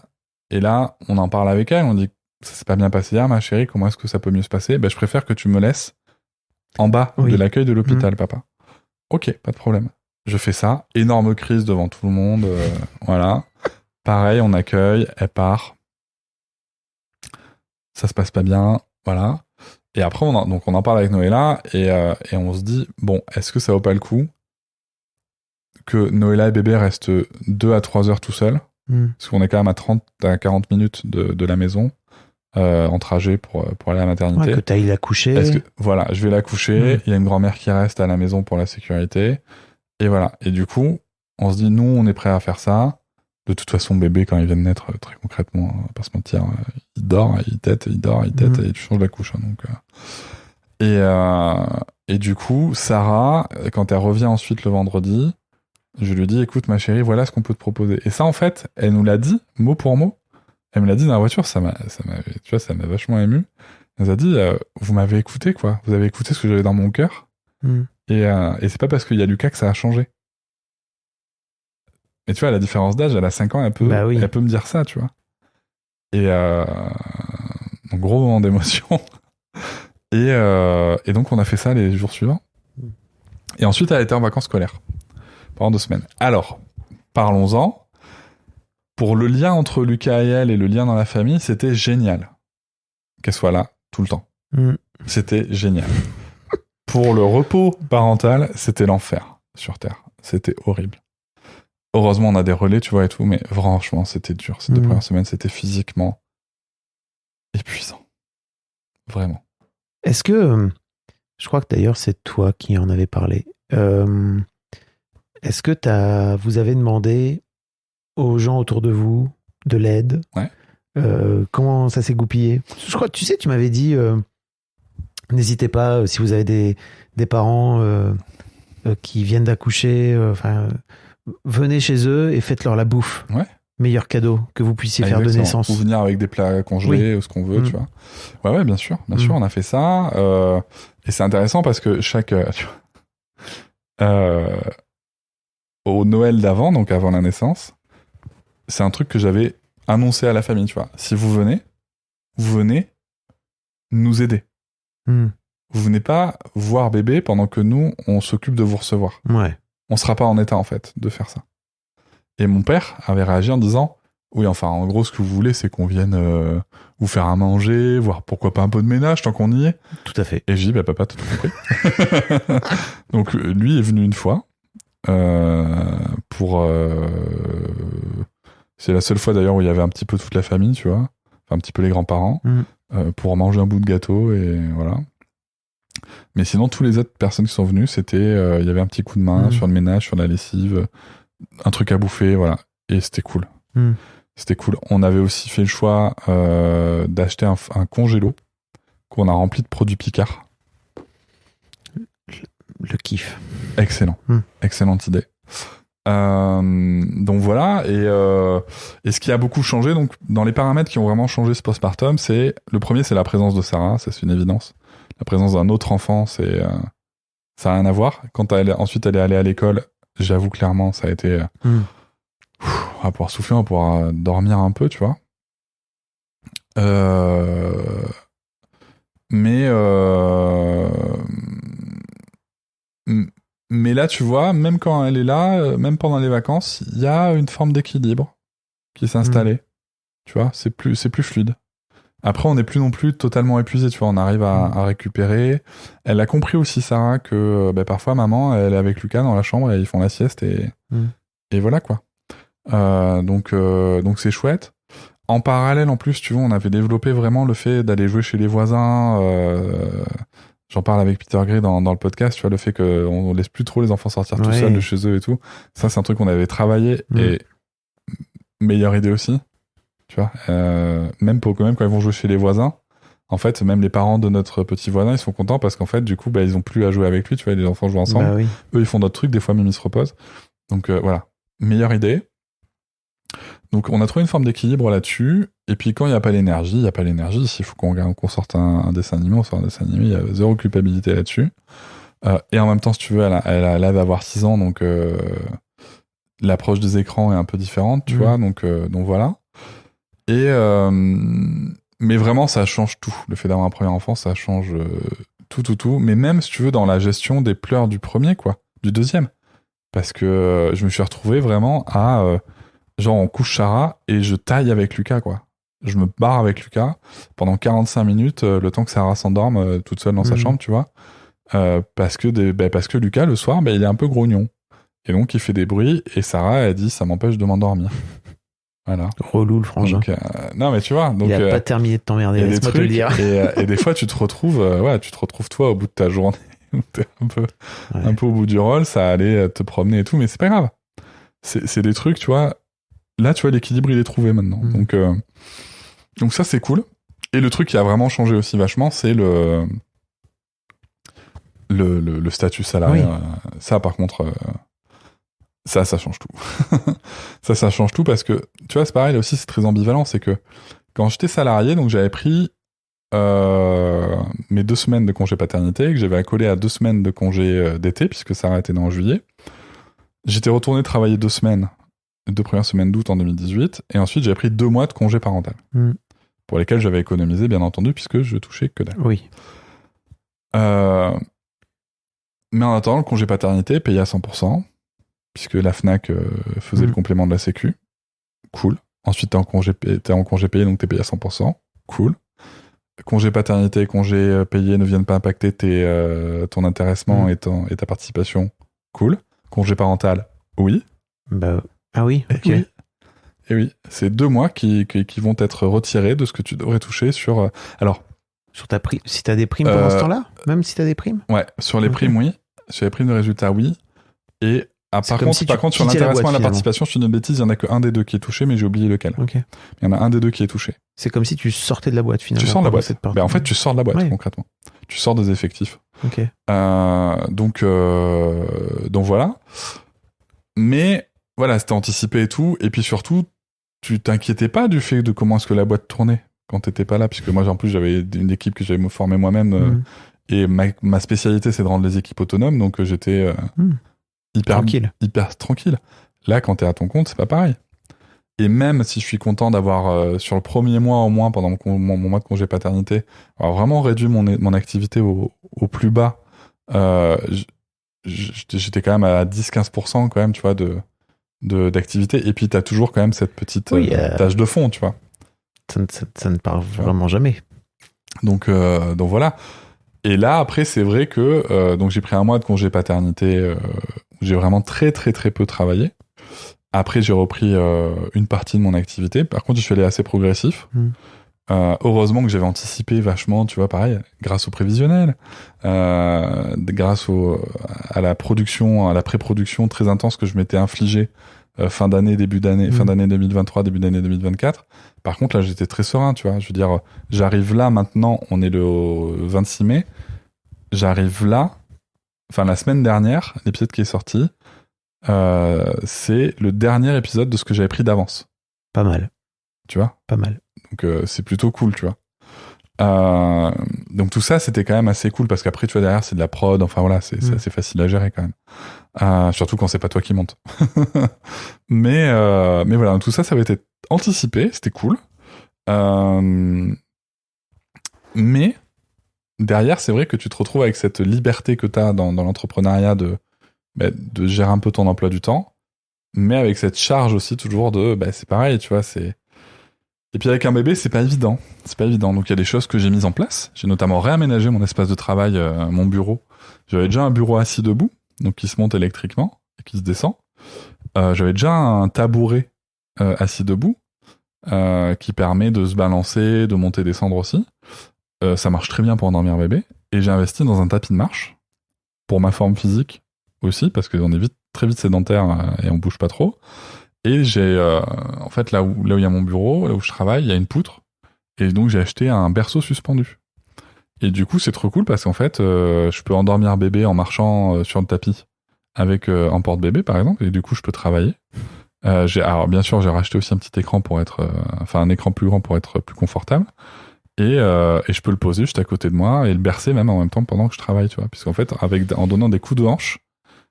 Et là, on en parle avec elle. On dit, ça s'est pas bien passé hier, ma chérie. Comment est-ce que ça peut mieux se passer? Ben, je préfère que tu me laisses en bas de l'accueil de l'hôpital, papa. Ok, pas de problème. Je fais ça. Énorme crise devant tout le monde. Voilà. Pareil, on accueille. Elle part. Ça se passe pas bien. Voilà. Et après, on en parle avec Noëlla. Et on se dit, bon, est-ce que ça vaut pas le coup que Noëlla et bébé restent 2 à 3 heures tout seuls, parce qu'on est quand même à 30 à 40 minutes de la maison, en trajet pour aller à la maternité. Ouais, que t'ailles la coucher. Voilà, je vais la coucher, il y a une grand-mère qui reste à la maison pour la sécurité, et voilà. Et du coup, on se dit, nous, on est prêts à faire ça. De toute façon, bébé, quand il vient de naître, très concrètement, on va pas se mentir, il dort, il tète, et tu changes la couche. Hein, donc, et du coup, Sarah, quand elle revient ensuite le vendredi, je lui dis, écoute ma chérie, voilà ce qu'on peut te proposer. Et ça, en fait, elle nous l'a dit, mot pour mot. Elle me l'a dit dans la voiture, ça m'a vachement ému. Elle nous a dit, vous m'avez écouté, quoi. Vous avez écouté ce que j'avais dans mon cœur. Et c'est pas parce qu'il y a Lucas que ça a changé. Mais tu vois, la différence d'âge, elle a 5 ans, elle peut me dire ça, tu vois. Et donc, gros moment d'émotion. Et donc, on a fait ça les jours suivants. Et ensuite, elle a été en vacances scolaires. Pendant 2 semaines. Alors, parlons-en. Pour le lien entre Lucas et elle et le lien dans la famille, c'était génial. Qu'elle soit là tout le temps. C'était génial. Pour le repos parental, c'était l'enfer sur Terre. C'était horrible. Heureusement, on a des relais, tu vois, et tout, mais franchement, c'était dur. Ces 2 premières semaines, c'était physiquement épuisant. Vraiment. Est-ce que... Je crois que d'ailleurs, c'est toi qui en avais parlé. Est-ce que vous avez demandé aux gens autour de vous de l'aide? Ouais. Comment ça s'est goupillé? Je crois, tu sais, tu m'avais dit, n'hésitez pas, si vous avez des parents qui viennent d'accoucher, venez chez eux et faites-leur la bouffe. Ouais. Meilleur cadeau que vous puissiez faire de naissance. Ou venir avec des plats congelés ou ce qu'on veut, tu vois. Ouais, bien sûr, on a fait ça. Et c'est intéressant parce que au Noël d'avant, donc avant la naissance, c'est un truc que j'avais annoncé à la famille, tu vois. Si vous venez nous aider. Hmm. Vous venez pas voir bébé pendant que nous, on s'occupe de vous recevoir. Ouais. On sera pas en état, en fait, de faire ça. Et mon père avait réagi en disant, oui, enfin, en gros, ce que vous voulez, c'est qu'on vienne vous faire à manger, voir pourquoi pas un peu de ménage tant qu'on y est. Tout à fait. Et j'ai dit, bah, papa, t'as tout compris. Donc, lui est venu une fois, c'est la seule fois d'ailleurs où il y avait un petit peu toute la famille, tu vois. Enfin, un petit peu les grands-parents, pour manger un bout de gâteau, et voilà. Mais sinon, tous les autres personnes qui sont venues, c'était, il y avait un petit coup de main sur le ménage, sur la lessive, un truc à bouffer, voilà. Et c'était cool. C'était cool. On avait aussi fait le choix d'acheter un congélo qu'on a rempli de produits Picard. Le kiff. Excellent. Excellente idée. Donc voilà. Et ce qui a beaucoup changé, donc dans les paramètres qui ont vraiment changé ce postpartum, le premier, c'est la présence de Sarah. Ça, c'est une évidence. La présence d'un autre enfant, ça n'a rien à voir. Quand ensuite elle est allée à l'école, j'avoue clairement, ça a été... on va pouvoir souffler, on va pouvoir dormir un peu, tu vois. Mais là, tu vois, même quand elle est là, même pendant les vacances, il y a une forme d'équilibre qui s'est installée. Tu vois, c'est plus fluide. Après, on n'est plus non plus totalement épuisé, tu vois, on arrive à récupérer. Elle a compris aussi, Sarah, que parfois, maman, elle est avec Lucas dans la chambre et ils font la sieste et voilà, quoi. Donc c'est chouette. En parallèle, en plus, tu vois, on avait développé vraiment le fait d'aller jouer chez les voisins. J'en parle avec Peter Gray dans le podcast, tu vois, le fait qu'on laisse plus trop les enfants sortir tout seuls de chez eux et tout. Ça, c'est un truc qu'on avait travaillé et meilleure idée aussi. Tu vois, même quand ils vont jouer chez les voisins, en fait, même les parents de notre petit voisin, ils sont contents parce qu'en fait, du coup, ils ont plus à jouer avec lui, tu vois, les enfants jouent ensemble. Eux, ils font d'autres trucs, des fois, Mimi se repose. Donc, voilà. Meilleure idée. Donc, on a trouvé une forme d'équilibre là-dessus. Et puis, quand il n'y a pas l'énergie, il n'y a pas l'énergie. S'il faut qu'on sorte un dessin animé, on sort un dessin animé, il y a zéro culpabilité là-dessus. Et en même temps, si tu veux, elle a l'air d'avoir 6 ans, donc l'approche des écrans est un peu différente, tu vois, donc voilà. Mais vraiment, ça change tout. Le fait d'avoir un premier enfant, ça change tout. Mais même, si tu veux, dans la gestion des pleurs du premier, quoi, du deuxième. Parce que je me suis retrouvé vraiment à... genre, on couche Sarah et je taille avec Lucas, quoi. Je me barre avec Lucas pendant 45 minutes, le temps que Sarah s'endorme toute seule dans sa chambre, tu vois. Parce que Lucas, le soir, il est un peu grognon. Et donc, il fait des bruits et Sarah, elle dit, ça m'empêche de m'endormir. Voilà. Relou, le frangin. Donc, non, mais tu vois. Donc, il a pas terminé de t'emmerder, laisse-moi te le dire. Et des fois, tu te retrouves toi au bout de ta journée, où t'es un peu au bout du rôle, ça allait te promener et tout, mais c'est pas grave. C'est des trucs, tu vois. Là, tu vois, l'équilibre, il est trouvé maintenant. Donc ça, c'est cool. Et le truc qui a vraiment changé aussi vachement, c'est le statut salarié. Ça, par contre, ça change tout. ça change tout parce que, tu vois, c'est pareil, là aussi, c'est très ambivalent. C'est que quand j'étais salarié, donc j'avais pris mes 2 semaines de congé paternité, que j'avais accolé à 2 semaines de congé d'été, puisque Sarah était née en juillet. J'étais retourné travailler 2 semaines, 2 premières semaines d'août en 2018, et ensuite j'ai pris 2 mois de congé parental, pour lesquels j'avais économisé, bien entendu, puisque je touchais que dalle. Oui. Mais en attendant, le congé paternité payé à 100%, puisque la Fnac faisait le complément de la Sécu. Cool. Ensuite, t'es en congé payé, donc t'es payé à 100%. Cool. Congé paternité et congé payé ne viennent pas impacter ton intéressement et ta participation. Cool. Congé parental, oui. Ah oui, ok. Et oui, c'est 2 mois qui vont être retirés de ce que tu devrais toucher sur... sur ta prime, si t'as des primes pendant ce temps-là, même si t'as des primes. Ouais, sur les primes, oui. Sur les primes de résultats, oui. Et par contre, sur l'intéressement et la participation, je suis une bêtise, il n'y en a qu'un des 2 qui est touché, mais j'ai oublié lequel. Okay. Il y en a un des 2 qui est touché. C'est comme si tu sortais de la boîte, finalement. Tu sors de la boîte. En fait, tu sors de la boîte, concrètement. Tu sors des effectifs. Ok. Donc voilà. Mais voilà, c'était anticipé et tout. Et puis surtout, tu t'inquiétais pas du fait de comment est-ce que la boîte tournait quand t'étais pas là, puisque moi, en plus, j'avais une équipe que j'avais formée moi-même. Et ma spécialité, c'est de rendre les équipes autonomes. Donc j'étais hyper tranquille. Là, quand t'es à ton compte, c'est pas pareil. Et même si je suis content d'avoir, sur le premier mois au moins, pendant mon mois de congé paternité, avoir vraiment réduit mon activité au plus bas, j'étais quand même à 10-15% quand même, tu vois, d'activité. Et puis t'as toujours quand même cette petite tâche de fond, tu vois. Ça ne part vraiment jamais. Donc voilà. Et là, après, c'est vrai que donc j'ai pris un mois de congé paternité où j'ai vraiment très très très peu travaillé. Après, j'ai repris une partie de mon activité. Par contre, je suis allé assez progressif. Heureusement que j'avais anticipé vachement, tu vois, pareil, grâce au prévisionnel, grâce à la production, à la pré-production très intense que je m'étais infligée fin d'année 2023, début d'année 2024. Par contre, là, j'étais très serein, tu vois. Je veux dire, j'arrive là maintenant, on est le 26 mai. J'arrive là, enfin, la semaine dernière, l'épisode qui est sorti, c'est le dernier épisode de ce que j'avais pris d'avance. Pas mal. Tu vois ? Pas mal. Donc c'est plutôt cool, tu vois. Donc tout ça, c'était quand même assez cool parce qu'après, tu vois, derrière, c'est de la prod. Enfin voilà, c'est assez facile à gérer quand même. Surtout quand c'est pas toi qui monte. mais voilà, tout ça, ça avait été anticipé. C'était cool. Mais derrière, c'est vrai que tu te retrouves avec cette liberté que tu as dans l'entrepreneuriat de gérer un peu ton emploi du temps, mais avec cette charge aussi toujours de, c'est pareil, tu vois, Et puis avec un bébé, c'est pas évident. C'est pas évident. Donc il y a des choses que j'ai mises en place. J'ai notamment réaménagé mon espace de travail, mon bureau. J'avais déjà un bureau assis debout, donc qui se monte électriquement et qui se descend. J'avais déjà un tabouret assis debout qui permet de se balancer, de monter, descendre aussi. Ça marche très bien pour endormir bébé. Et j'ai investi dans un tapis de marche pour ma forme physique aussi, parce qu'on est très vite sédentaire et on bouge pas trop. Et j'ai, en fait, là où il y a mon bureau, là où je travaille, il y a une poutre. Et donc, j'ai acheté un berceau suspendu. Et du coup, c'est trop cool parce qu'en fait, je peux endormir bébé en marchant sur le tapis avec un porte-bébé, par exemple. Et du coup, je peux travailler. Alors, bien sûr, j'ai racheté aussi un petit écran un écran plus grand pour être plus confortable. Et je peux le poser juste à côté de moi et le bercer même en même temps pendant que je travaille, tu vois. Puisqu'en fait, en donnant des coups de hanche,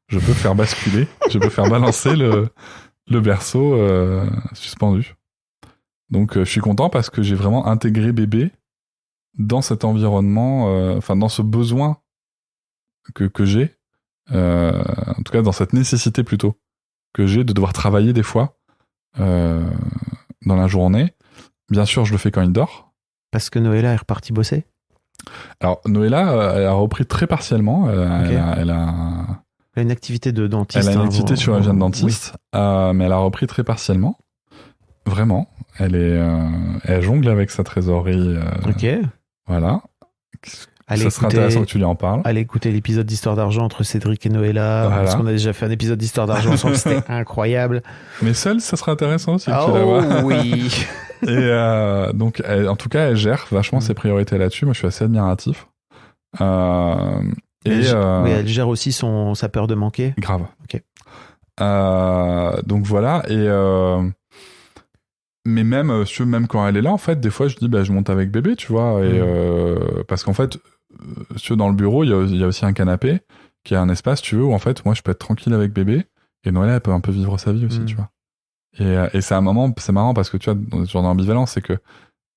je peux faire basculer, je peux faire balancer le berceau suspendu. Donc je suis content parce que j'ai vraiment intégré bébé dans cet environnement, dans ce besoin que j'ai, en tout cas dans cette nécessité plutôt que j'ai de devoir travailler des fois dans la journée. Bien sûr, je le fais quand il dort. Parce que Noëlla est repartie bosser ? Alors Noëlla, elle a repris très partiellement. Okay. Elle a une activité de dentiste. Elle a une activité chirurgienne de dentiste, oui. Mais elle a repris très partiellement. Vraiment. Elle jongle avec sa trésorerie. Ok. Voilà. Ça serait intéressant que tu lui en parles. Allez écouter l'épisode d'Histoire d'argent entre Cédric et Noëlla. Voilà. Parce qu'on a déjà fait un épisode d'Histoire d'argent ensemble, c'était incroyable. Mais seule, ça serait intéressant aussi que tu la vois. Oui. Et donc, en tout cas, elle gère vachement ses priorités là-dessus. Moi, je suis assez admiratif. Oui, elle gère aussi sa peur de manquer. Grave. Ok. Donc voilà. Mais même quand elle est là, en fait, des fois, je dis, je monte avec bébé, tu vois. Et parce qu'en fait, dans le bureau, il y a aussi un canapé qui a un espace, tu veux, où en fait, moi, je peux être tranquille avec bébé. Et Noëlla, elle peut un peu vivre sa vie aussi, tu vois. Et c'est un moment, c'est marrant parce que tu vois, dans ce genre d'ambivalence, c'est que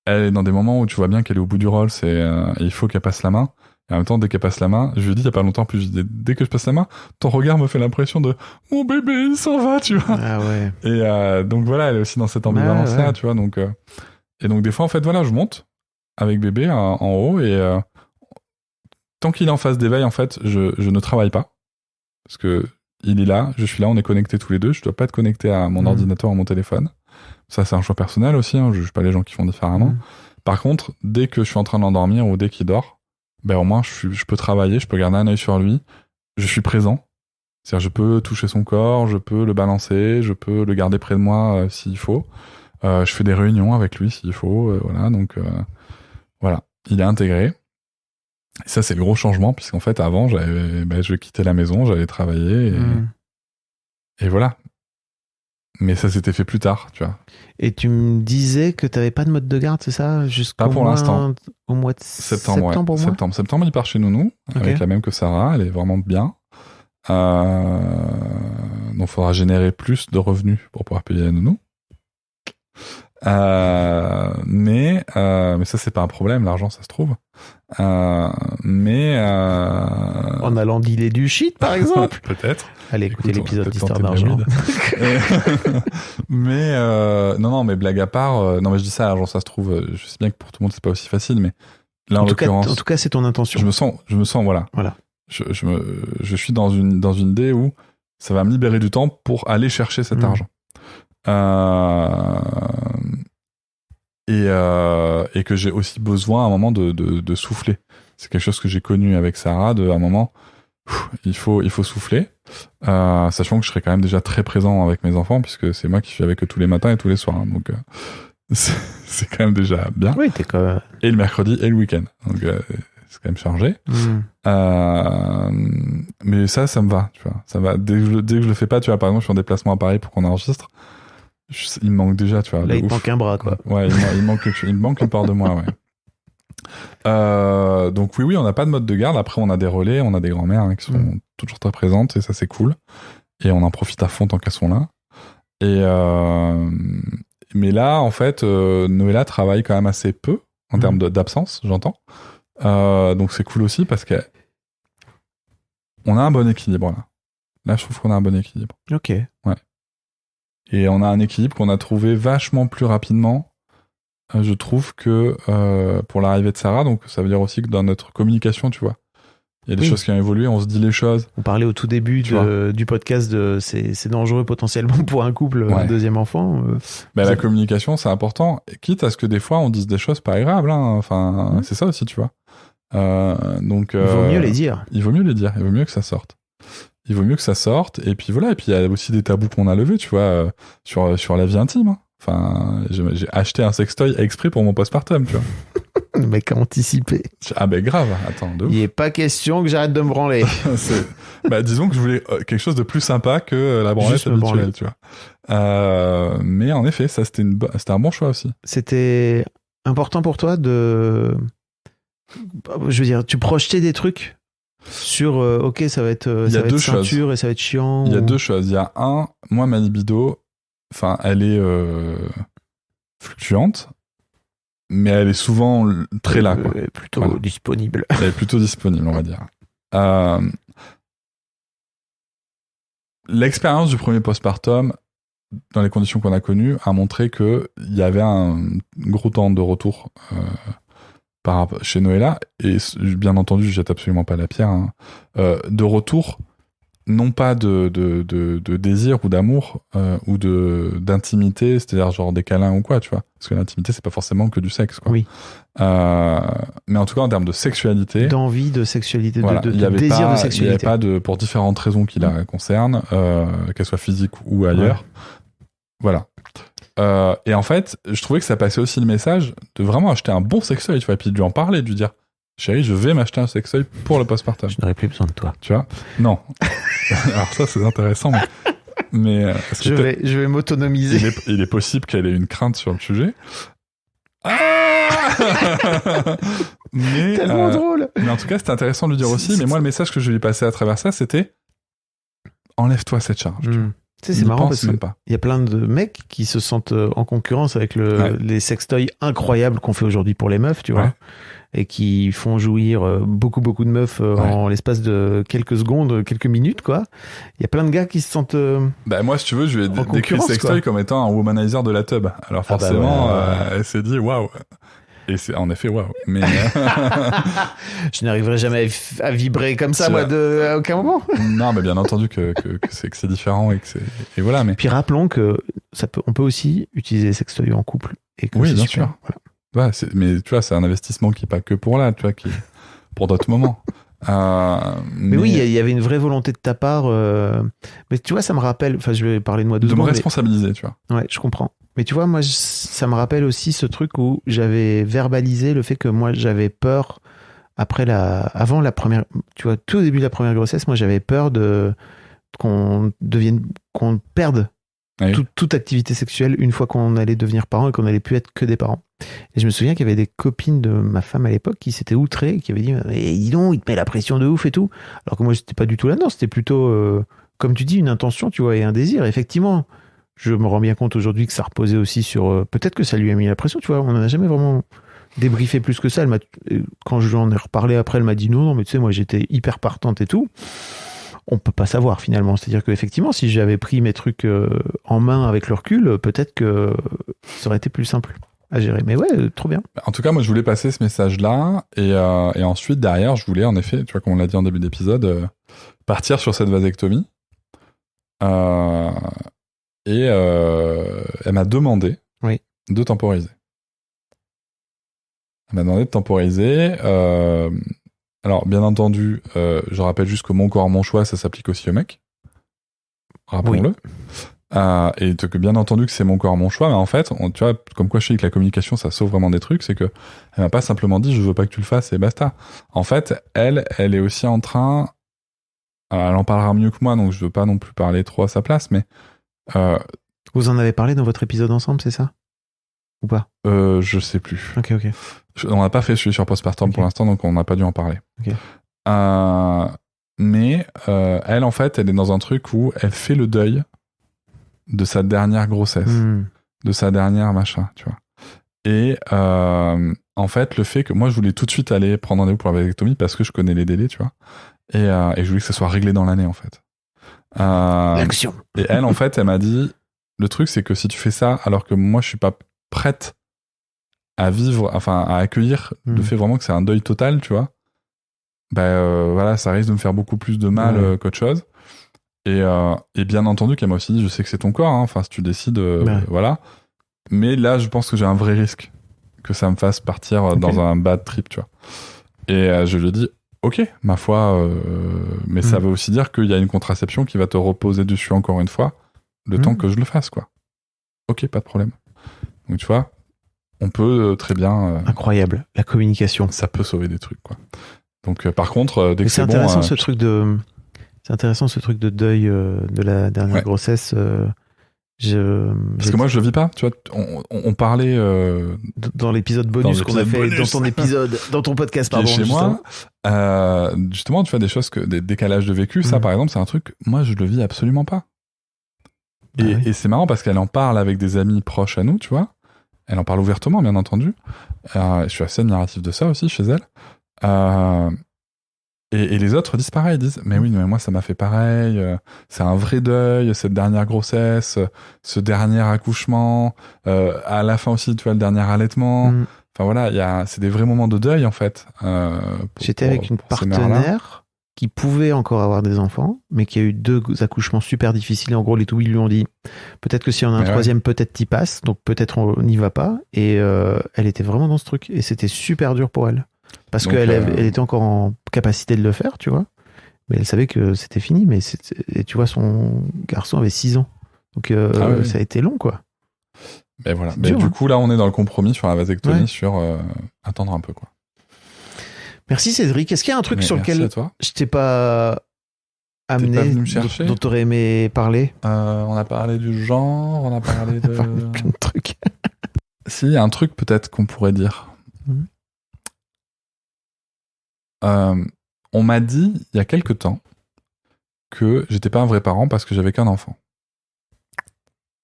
elle est dans des moments où tu vois bien qu'elle est au bout du rôle, il faut qu'elle passe la main. Et en même temps, dès qu'elle passe la main, je lui ai dit il y a pas longtemps, plus dès que je passe la main, ton regard me fait l'impression de mon bébé, il s'en va, tu vois. Ah ouais. Et donc voilà, elle est aussi dans cette ambivalence-là, ouais. Tu vois. Donc, et donc des fois, en fait, voilà, je monte avec bébé en haut et tant qu'il est en phase d'éveil, en fait, je ne travaille pas. Parce que il est là, je suis là, on est connectés tous les deux, je dois pas être connecté à mon ordinateur ou à mon téléphone. Ça, c'est un choix personnel aussi, hein, je juge pas les gens qui font différemment. Par contre, dès que je suis en train d'endormir ou dès qu'il dort, au moins je peux travailler, je peux garder un œil sur lui, je suis présent. C'est-à-dire je peux toucher son corps, je peux le balancer, je peux le garder près de moi s'il faut. Je fais des réunions avec lui s'il faut, voilà. Donc voilà, il est intégré. Et ça c'est le gros changement puisqu'en fait avant je quittais la maison, j'allais travailler et voilà. Mais ça s'était fait plus tard, tu vois. Et tu me disais que tu n'avais pas de mode de garde, c'est ça? Pas pour l'instant. Au mois de septembre, Septembre, il part chez Nounou, avec la même que Sarah, elle est vraiment bien. Donc, il faudra générer plus de revenus pour pouvoir payer la Nounou. Mais ça c'est pas un problème, l'argent ça se trouve. En allant dealer du shit, par exemple. Peut-être. Allez, écoutez Écoute, l'épisode on va d'Histoire peut-être tenter d'argent. Mais non, mais blague à part, non mais je dis ça, l'argent ça se trouve, je sais bien que pour tout le monde c'est pas aussi facile, mais là en l'occurrence, En tout cas, c'est ton intention. je me sens, voilà. Je suis dans une idée où ça va me libérer du temps pour aller chercher cet argent. Et que j'ai aussi besoin à un moment de souffler. C'est quelque chose que j'ai connu avec Sarah, à un moment, il faut souffler, sachant que je serai quand même déjà très présent avec mes enfants, puisque c'est moi qui suis avec eux tous les matins et tous les soirs. Hein, donc c'est quand même déjà bien. Oui, t'es quand même... Et le mercredi et le week-end. Donc c'est quand même chargé. Mais ça me va, tu vois. Ça va. Dès que je le fais pas, tu vois, par exemple, je suis en déplacement à Paris pour qu'on enregistre. Il me manque déjà, tu vois. Là, il te manque un bras, quoi. Ouais, il me manque une part de moi, ouais. Donc oui, on n'a pas de mode de garde. Après, on a des relais, on a des grands-mères qui sont toujours très présentes et ça, c'est cool. Et on en profite à fond tant qu'elles sont là. Mais là, en fait, Noëlla travaille quand même assez peu en termes d'absence, j'entends. Donc c'est cool aussi parce que on a un bon équilibre là. Là, je trouve qu'on a un bon équilibre. Ok. Ouais. Et on a un équilibre qu'on a trouvé vachement plus rapidement, je trouve, que pour l'arrivée de Sarah. Donc ça veut dire aussi que dans notre communication, tu vois, il y a des choses qui ont évolué, on se dit les choses. On parlait au tout début du podcast de c'est dangereux potentiellement pour un couple, un deuxième enfant. La communication, c'est important. Quitte à ce que des fois, on dise des choses pas agréables. Hein. Enfin, c'est ça aussi, tu vois. Donc, il vaut mieux les dire. Il vaut mieux les dire. Il vaut mieux que ça sorte. Il vaut mieux que ça sorte. Et puis voilà. Et puis il y a aussi des tabous qu'on a levés, tu vois, sur la vie intime. Hein. Enfin, j'ai acheté un sextoy exprès pour mon postpartum, tu vois. Le mec a anticipé. Ah ben grave. Attends. Il n'est pas question que j'arrête de me branler. Disons que je voulais quelque chose de plus sympa que la branlette habituelle, tu vois. Mais en effet, ça c'était un bon choix aussi. C'était important pour toi je veux dire, tu projetais des trucs sur ok, ça va être ceinture et ça va être chiant. Il y a deux choses. Il y a moi ma libido, enfin elle est fluctuante, mais elle est souvent très là, quoi. Elle est plutôt disponible. Elle est plutôt disponible, on va dire. L'expérience du premier postpartum, dans les conditions qu'on a connues, a montré qu'il y avait un gros temps de retour chez Noëlla, et bien entendu, je jette absolument pas la pierre, hein, de retour, non pas de désir ou d'amour, ou d'intimité, c'est-à-dire genre des câlins ou quoi, tu vois. Parce que l'intimité, c'est pas forcément que du sexe, quoi. Oui. Mais en tout cas, en termes de sexualité. D'envie de sexualité, voilà, de désir de sexualité. Il n'y avait pas pour différentes raisons qui la concernent, qu'elles soient physiques ou ailleurs. Ouais. Voilà. Et en fait, je trouvais que ça passait aussi le message de vraiment acheter un bon sextoy, tu vois, et puis de lui en parler, de lui dire, chérie, je vais m'acheter un sextoy pour le postpartum. Je n'aurais plus besoin de toi. Tu vois ? Non. Alors ça, c'est intéressant, mais je vais m'autonomiser. Il est possible qu'elle ait une crainte sur le sujet. Mais, tellement drôle. Mais en tout cas, c'était intéressant de lui dire aussi. Mais moi, le message que je lui ai passé à travers ça, c'était enlève-toi cette charge. Tu sais, c'est marrant parce qu'il y a plein de mecs qui se sentent en concurrence avec les sextoys incroyables qu'on fait aujourd'hui pour les meufs, tu vois, et qui font jouir beaucoup de meufs en l'espace de quelques secondes, quelques minutes, quoi. Il y a plein de gars qui se sentent moi, si tu veux, je vais décrire le sextoy comme étant un womanizer de la tub. Alors forcément, elle s'est dit waouh. Et c'est en effet waouh. Mais je n'arriverai jamais à vibrer comme ça, moi, à aucun moment. Non, mais bien entendu que c'est différent et voilà. Mais puis rappelons que on peut aussi utiliser les sextoys en couple et que oui, c'est bien super. sûr. Voilà. Ouais, mais tu vois, c'est un investissement qui est pas que pour là, tu vois, qui pour d'autres moments. Mais oui, il y avait une vraie volonté de ta part. Mais tu vois, ça me rappelle. Enfin, je vais parler de moi 2 secondes. De me responsabiliser, tu vois. Ouais, je comprends. Mais tu vois, moi, ça me rappelle aussi ce truc où j'avais verbalisé le fait que moi, j'avais peur avant la première, tu vois, tout au début de la première grossesse, moi, j'avais peur qu'on perde toute activité sexuelle une fois qu'on allait devenir parent et qu'on allait plus être que des parents. Et je me souviens qu'il y avait des copines de ma femme à l'époque qui s'étaient outrées, qui avaient dit dis donc, il te met la pression de ouf et tout. Alors que moi, j'étais pas du tout là-dedans, c'était plutôt, comme tu dis, une intention, tu vois, et un désir. Et effectivement, je me rends bien compte aujourd'hui que ça reposait aussi sur... peut-être que ça lui a mis la pression, tu vois. On n'en a jamais vraiment débriefé plus que ça. Quand je lui en ai reparlé après, elle m'a dit non, mais tu sais, moi j'étais hyper partante et tout. On peut pas savoir finalement. C'est-à-dire qu'effectivement, si j'avais pris mes trucs en main avec le recul, peut-être que ça aurait été plus simple à gérer. Mais ouais, trop bien. En tout cas, moi, je voulais passer ce message-là. Et ensuite, derrière, je voulais, en effet, tu vois, comme on l'a dit en début d'épisode, partir sur cette vasectomie. Elle m'a demandé de temporiser. Elle m'a demandé de temporiser. Alors, bien entendu, je rappelle juste que mon corps, mon choix, ça s'applique aussi aux mecs. Rappelons-le. Et que bien entendu que c'est mon corps, mon choix, mais en fait, tu vois, comme quoi je sais que la communication, ça sauve vraiment des trucs, c'est que elle m'a pas simplement dit je veux pas que tu le fasses et basta. En fait, elle est aussi en train, elle en parlera mieux que moi, donc je veux pas non plus parler trop à sa place, mais vous en avez parlé dans votre épisode ensemble, c'est ça? Ou pas? Je sais plus. Ok. On n'a pas fait celui sur postpartum pour l'instant, donc on n'a pas dû en parler. Ok. Mais elle, en fait, elle est dans un truc où elle fait le deuil de sa dernière grossesse, de sa dernière machin, tu vois. Et en fait, le fait que moi, je voulais tout de suite aller prendre rendez-vous pour la vasectomie parce que je connais les délais, tu vois. Et je voulais que ça soit réglé dans l'année, en fait. L'action. Et elle, en fait, elle m'a dit, le truc, c'est que si tu fais ça, alors que moi, je suis pas prête à vivre, enfin, à accueillir le fait vraiment que c'est un deuil total, tu vois. Voilà, ça risque de me faire beaucoup plus de mal qu'autre chose. Et bien entendu qu'elle m'a aussi dit je sais que c'est ton corps, hein, enfin si tu décides, voilà. Mais là je pense que j'ai un vrai risque que ça me fasse partir dans un bad trip, tu vois. Et je lui ai dit ok, ma foi, mais ça veut aussi dire qu'il y a une contraception qui va te reposer dessus encore une fois le temps que je le fasse, quoi. Ok, pas de problème. Donc tu vois, on peut très bien... Incroyable, la communication. Ça peut sauver des trucs, quoi. Donc par contre, dès que c'est bon... C'est intéressant ce truc de deuil de la dernière grossesse. Parce que moi je le vis pas, tu vois. On parlait dans l'épisode bonus qu'on a fait dans ton épisode, dans ton podcast, pardon. Chez moi, justement, tu vois des choses des décalages de vécu. Ça, par exemple, c'est un truc. Moi, je le vis absolument pas. Et c'est marrant parce qu'elle en parle avec des amis proches à nous, tu vois. Elle en parle ouvertement, bien entendu. Je suis assez admiratif de ça aussi chez elle. Et les autres disent pareil, disent mais oui, mais moi ça m'a fait pareil, c'est un vrai deuil, cette dernière grossesse, ce dernier accouchement, à la fin aussi tu vois le dernier allaitement, enfin voilà, c'est des vrais moments de deuil en fait. J'étais avec une partenaire qui pouvait encore avoir des enfants, mais qui a eu 2 accouchements super difficiles. En gros, les touilles lui ont dit peut-être que si on a un troisième, peut-être t'y passes, donc peut-être on n'y va pas. Et elle était vraiment dans ce truc, et c'était super dur pour elle. Parce qu'elle elle était encore en capacité de le faire, tu vois. Mais elle savait que c'était fini. Et tu vois, son garçon avait 6 ans. Donc ça a été long, quoi. Ben voilà. Dur, du coup, là, on est dans le compromis sur la vasectomie, sur attendre un peu, quoi. Merci Cédric. Est-ce qu'il y a un truc sur lequel je t'ai pas amené, dont tu aurais aimé parler? On a parlé du genre, on a parlé de... plein de trucs. Si, il y a un truc peut-être qu'on pourrait dire. On m'a dit il y a quelque temps que j'étais pas un vrai parent parce que j'avais qu'un enfant.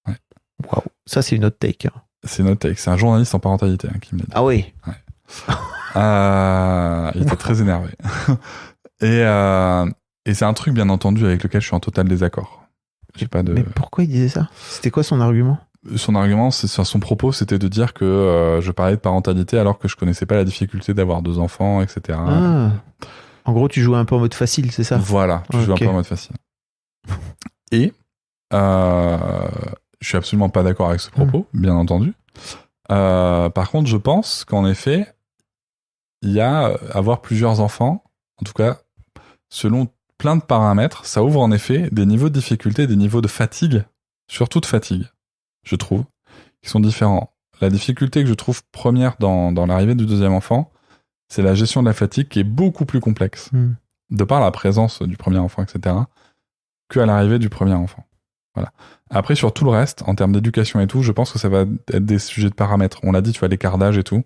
Waouh, ça c'est une autre take. C'est une autre take. C'est un journaliste en parentalité qui me l'a dit. Ah oui. Il était très énervé. Et c'est un truc bien entendu avec lequel je suis en total désaccord. Mais pourquoi il disait ça? C'était quoi son argument? Son argument, son propos, c'était de dire que je parlais de parentalité alors que je connaissais pas la difficulté d'avoir 2 enfants, etc. En gros, tu jouais un peu en mode facile, c'est ça? Voilà, tu joues un peu en mode facile. Et je suis absolument pas d'accord avec ce propos, bien entendu. Par contre, je pense qu'en effet, il y a avoir plusieurs enfants, en tout cas, selon plein de paramètres, ça ouvre en effet des niveaux de difficulté, des niveaux de fatigue, surtout de fatigue, je trouve, qui sont différents. La difficulté que je trouve première dans l'arrivée du 2e enfant, c'est la gestion de la fatigue qui est beaucoup plus complexe, de par la présence du premier enfant, etc., qu'à l'arrivée du premier enfant. Voilà. Après, sur tout le reste, en termes d'éducation et tout, je pense que ça va être des sujets de paramètres. On l'a dit, tu vois, l'écart d'âge et tout.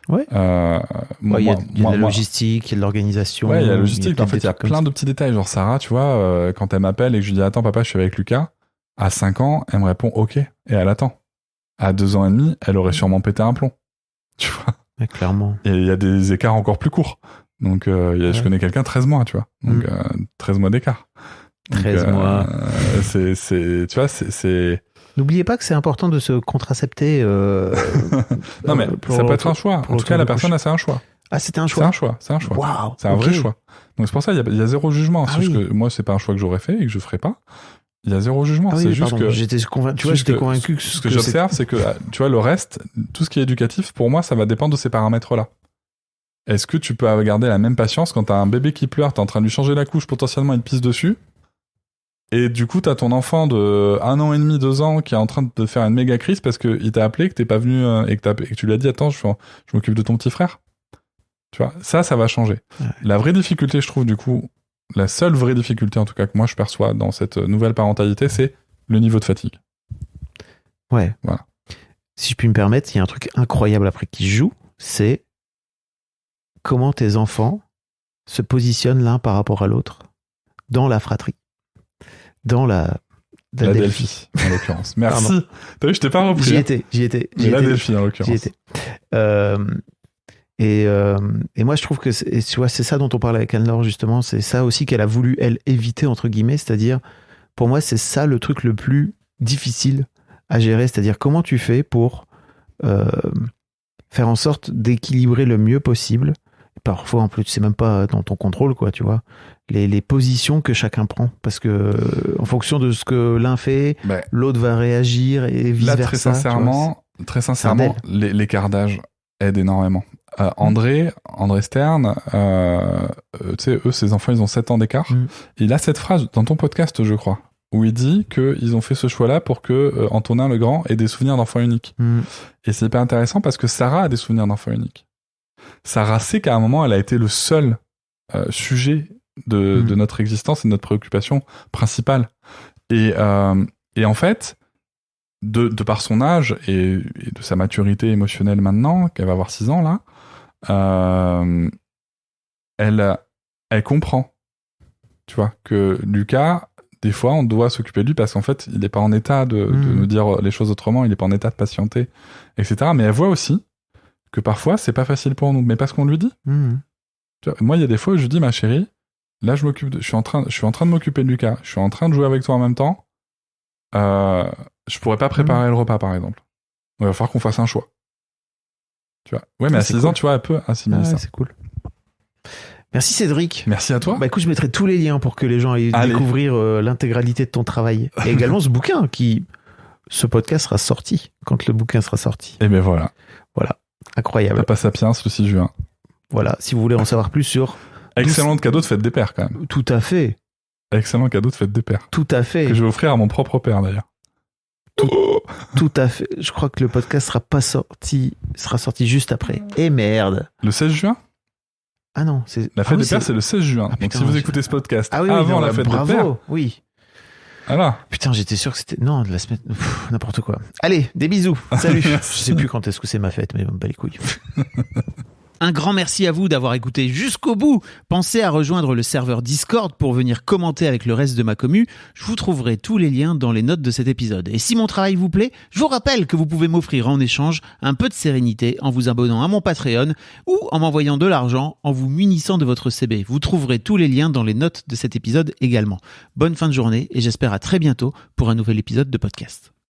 Ouais. Il y a de la logistique, il y a de l'organisation. Ouais, il y a la logistique. En fait, il y a plein de petits détails. Genre Sarah, tu vois, quand elle m'appelle et que je lui dis attends papa, je suis avec Lucas, À 5 ans, elle me répond OK, et elle attend. À 2 ans et demi, elle aurait sûrement pété un plomb. Tu vois. Ouais, clairement. Et il y a des écarts encore plus courts. Donc, je connais quelqu'un 13 mois, tu vois. Donc, 13 mois d'écart. 13 mois. Tu vois, c'est... N'oubliez pas que c'est important de se contracepter. Non, mais ça peut être un choix. En tout cas, la personne, là, c'est un choix. Ah, c'était un choix. C'est un choix. Waouh. C'est un vrai choix. Donc, c'est pour ça, il y a zéro jugement. Ah, C'est juste oui. que moi, c'est pas un choix que j'aurais fait et que je ferais pas. Il y a zéro jugement. Ah, c'est oui, juste pardon. que... J'étais convaincu que ce que j'observe, c'est que, tu vois, le reste, tout ce qui est éducatif, pour moi, ça va dépendre de ces paramètres-là. Est-ce que tu peux garder la même patience quand t'as un bébé qui pleure, t'es en train de lui changer la couche, potentiellement il te pisse dessus, et du coup t'as ton enfant de 1 an et demi, 2 ans qui est en train de te faire une méga crise parce qu'il t'a appelé, que t'es pas venu et que tu lui as dit attends, je m'occupe de ton petit frère. Tu vois, ça va changer. Ouais. La vraie difficulté, je trouve, du coup, la seule vraie difficulté en tout cas que moi je perçois dans cette nouvelle parentalité, c'est le niveau de fatigue. Ouais. Voilà. Si je puis me permettre, il y a un truc incroyable après qui joue, c'est comment tes enfants se positionnent l'un par rapport à l'autre dans la fratrie, dans la Delphi, en l'occurrence. Merci. T'as vu, je t'ai pas repris. J'y étais. La Delphi, en l'occurrence. J'y étais. Et moi, je trouve que tu vois, c'est ça dont on parle avec Anne-Laure, justement. C'est ça aussi qu'elle a voulu, elle, éviter, entre guillemets. C'est-à-dire, pour moi, c'est ça le truc le plus difficile à gérer. C'est-à-dire, comment tu fais pour faire en sorte d'équilibrer le mieux possible. Parfois, en plus, c'est même pas dans ton contrôle, quoi, tu vois. Les positions que chacun prend. Parce que, en fonction de ce que l'un fait, l'autre va réagir et vice-versa. Là, très sincèrement, l'écart d'âge aide énormément. André Stern, tu sais, eux, ses enfants, ils ont 7 ans d'écart. Il a cette phrase dans ton podcast, je crois, où il dit qu'ils ont fait ce choix-là pour que Antonin le Grand ait des souvenirs d'enfant unique. Et c'est hyper intéressant parce que Sarah a des souvenirs d'enfant unique. Sarah sait qu'à un moment, elle a été le seul sujet de notre existence et de notre préoccupation principale. Et en fait, de par son âge et de sa maturité émotionnelle maintenant, qu'elle va avoir 6 ans là, elle comprend, tu vois, que Lucas, des fois, on doit s'occuper de lui parce qu'en fait, il n'est pas en état de nous dire les choses autrement, il n'est pas en état de patienter, etc. Mais elle voit aussi que parfois, c'est pas facile pour nous, mais parce qu'on lui dit. Tu vois, moi, il y a des fois où je lui dis, ma chérie, là, je suis en train de m'occuper de Lucas, je suis en train de jouer avec toi en même temps, je pourrais pas préparer le repas, par exemple. Il va falloir qu'on fasse un choix. Tu vois. Ouais, mais à 6 ans, tu vois, elle peut assimiler ça. C'est cool. Merci Cédric. Merci à toi. Bah écoute, je mettrai tous les liens pour que les gens aillent découvrir l'intégralité de ton travail. Et également ce bouquin ce podcast sera sorti quand le bouquin sera sorti. Et ben voilà. Voilà. Incroyable. Papa Sapiens, le 6 juin. Voilà. Si vous voulez en savoir plus sur... Excellent cadeau de fête des pères, quand même. Tout à fait. Excellent cadeau de fête des pères. Tout à fait. Que je vais offrir à mon propre père, d'ailleurs. Tout à fait. Je crois que le podcast sera sorti juste après. Et merde. Le 16 juin? Ah non, la fête des pères, c'est le 16 juin. Donc si vous écoutez ce podcast avant la fête des pères... Oui. Voilà. Putain, j'étais sûr que c'était... Non, de la semaine... n'importe quoi. Allez, des bisous. Salut. Je sais plus quand est-ce que c'est ma fête, mais bah les couilles. Un grand merci à vous d'avoir écouté jusqu'au bout. Pensez à rejoindre le serveur Discord pour venir commenter avec le reste de ma commu. Je vous trouverai tous les liens dans les notes de cet épisode. Et si mon travail vous plaît, je vous rappelle que vous pouvez m'offrir en échange un peu de sérénité en vous abonnant à mon Patreon ou en m'envoyant de l'argent en vous munissant de votre CB. Vous trouverez tous les liens dans les notes de cet épisode également. Bonne fin de journée et j'espère à très bientôt pour un nouvel épisode de podcast.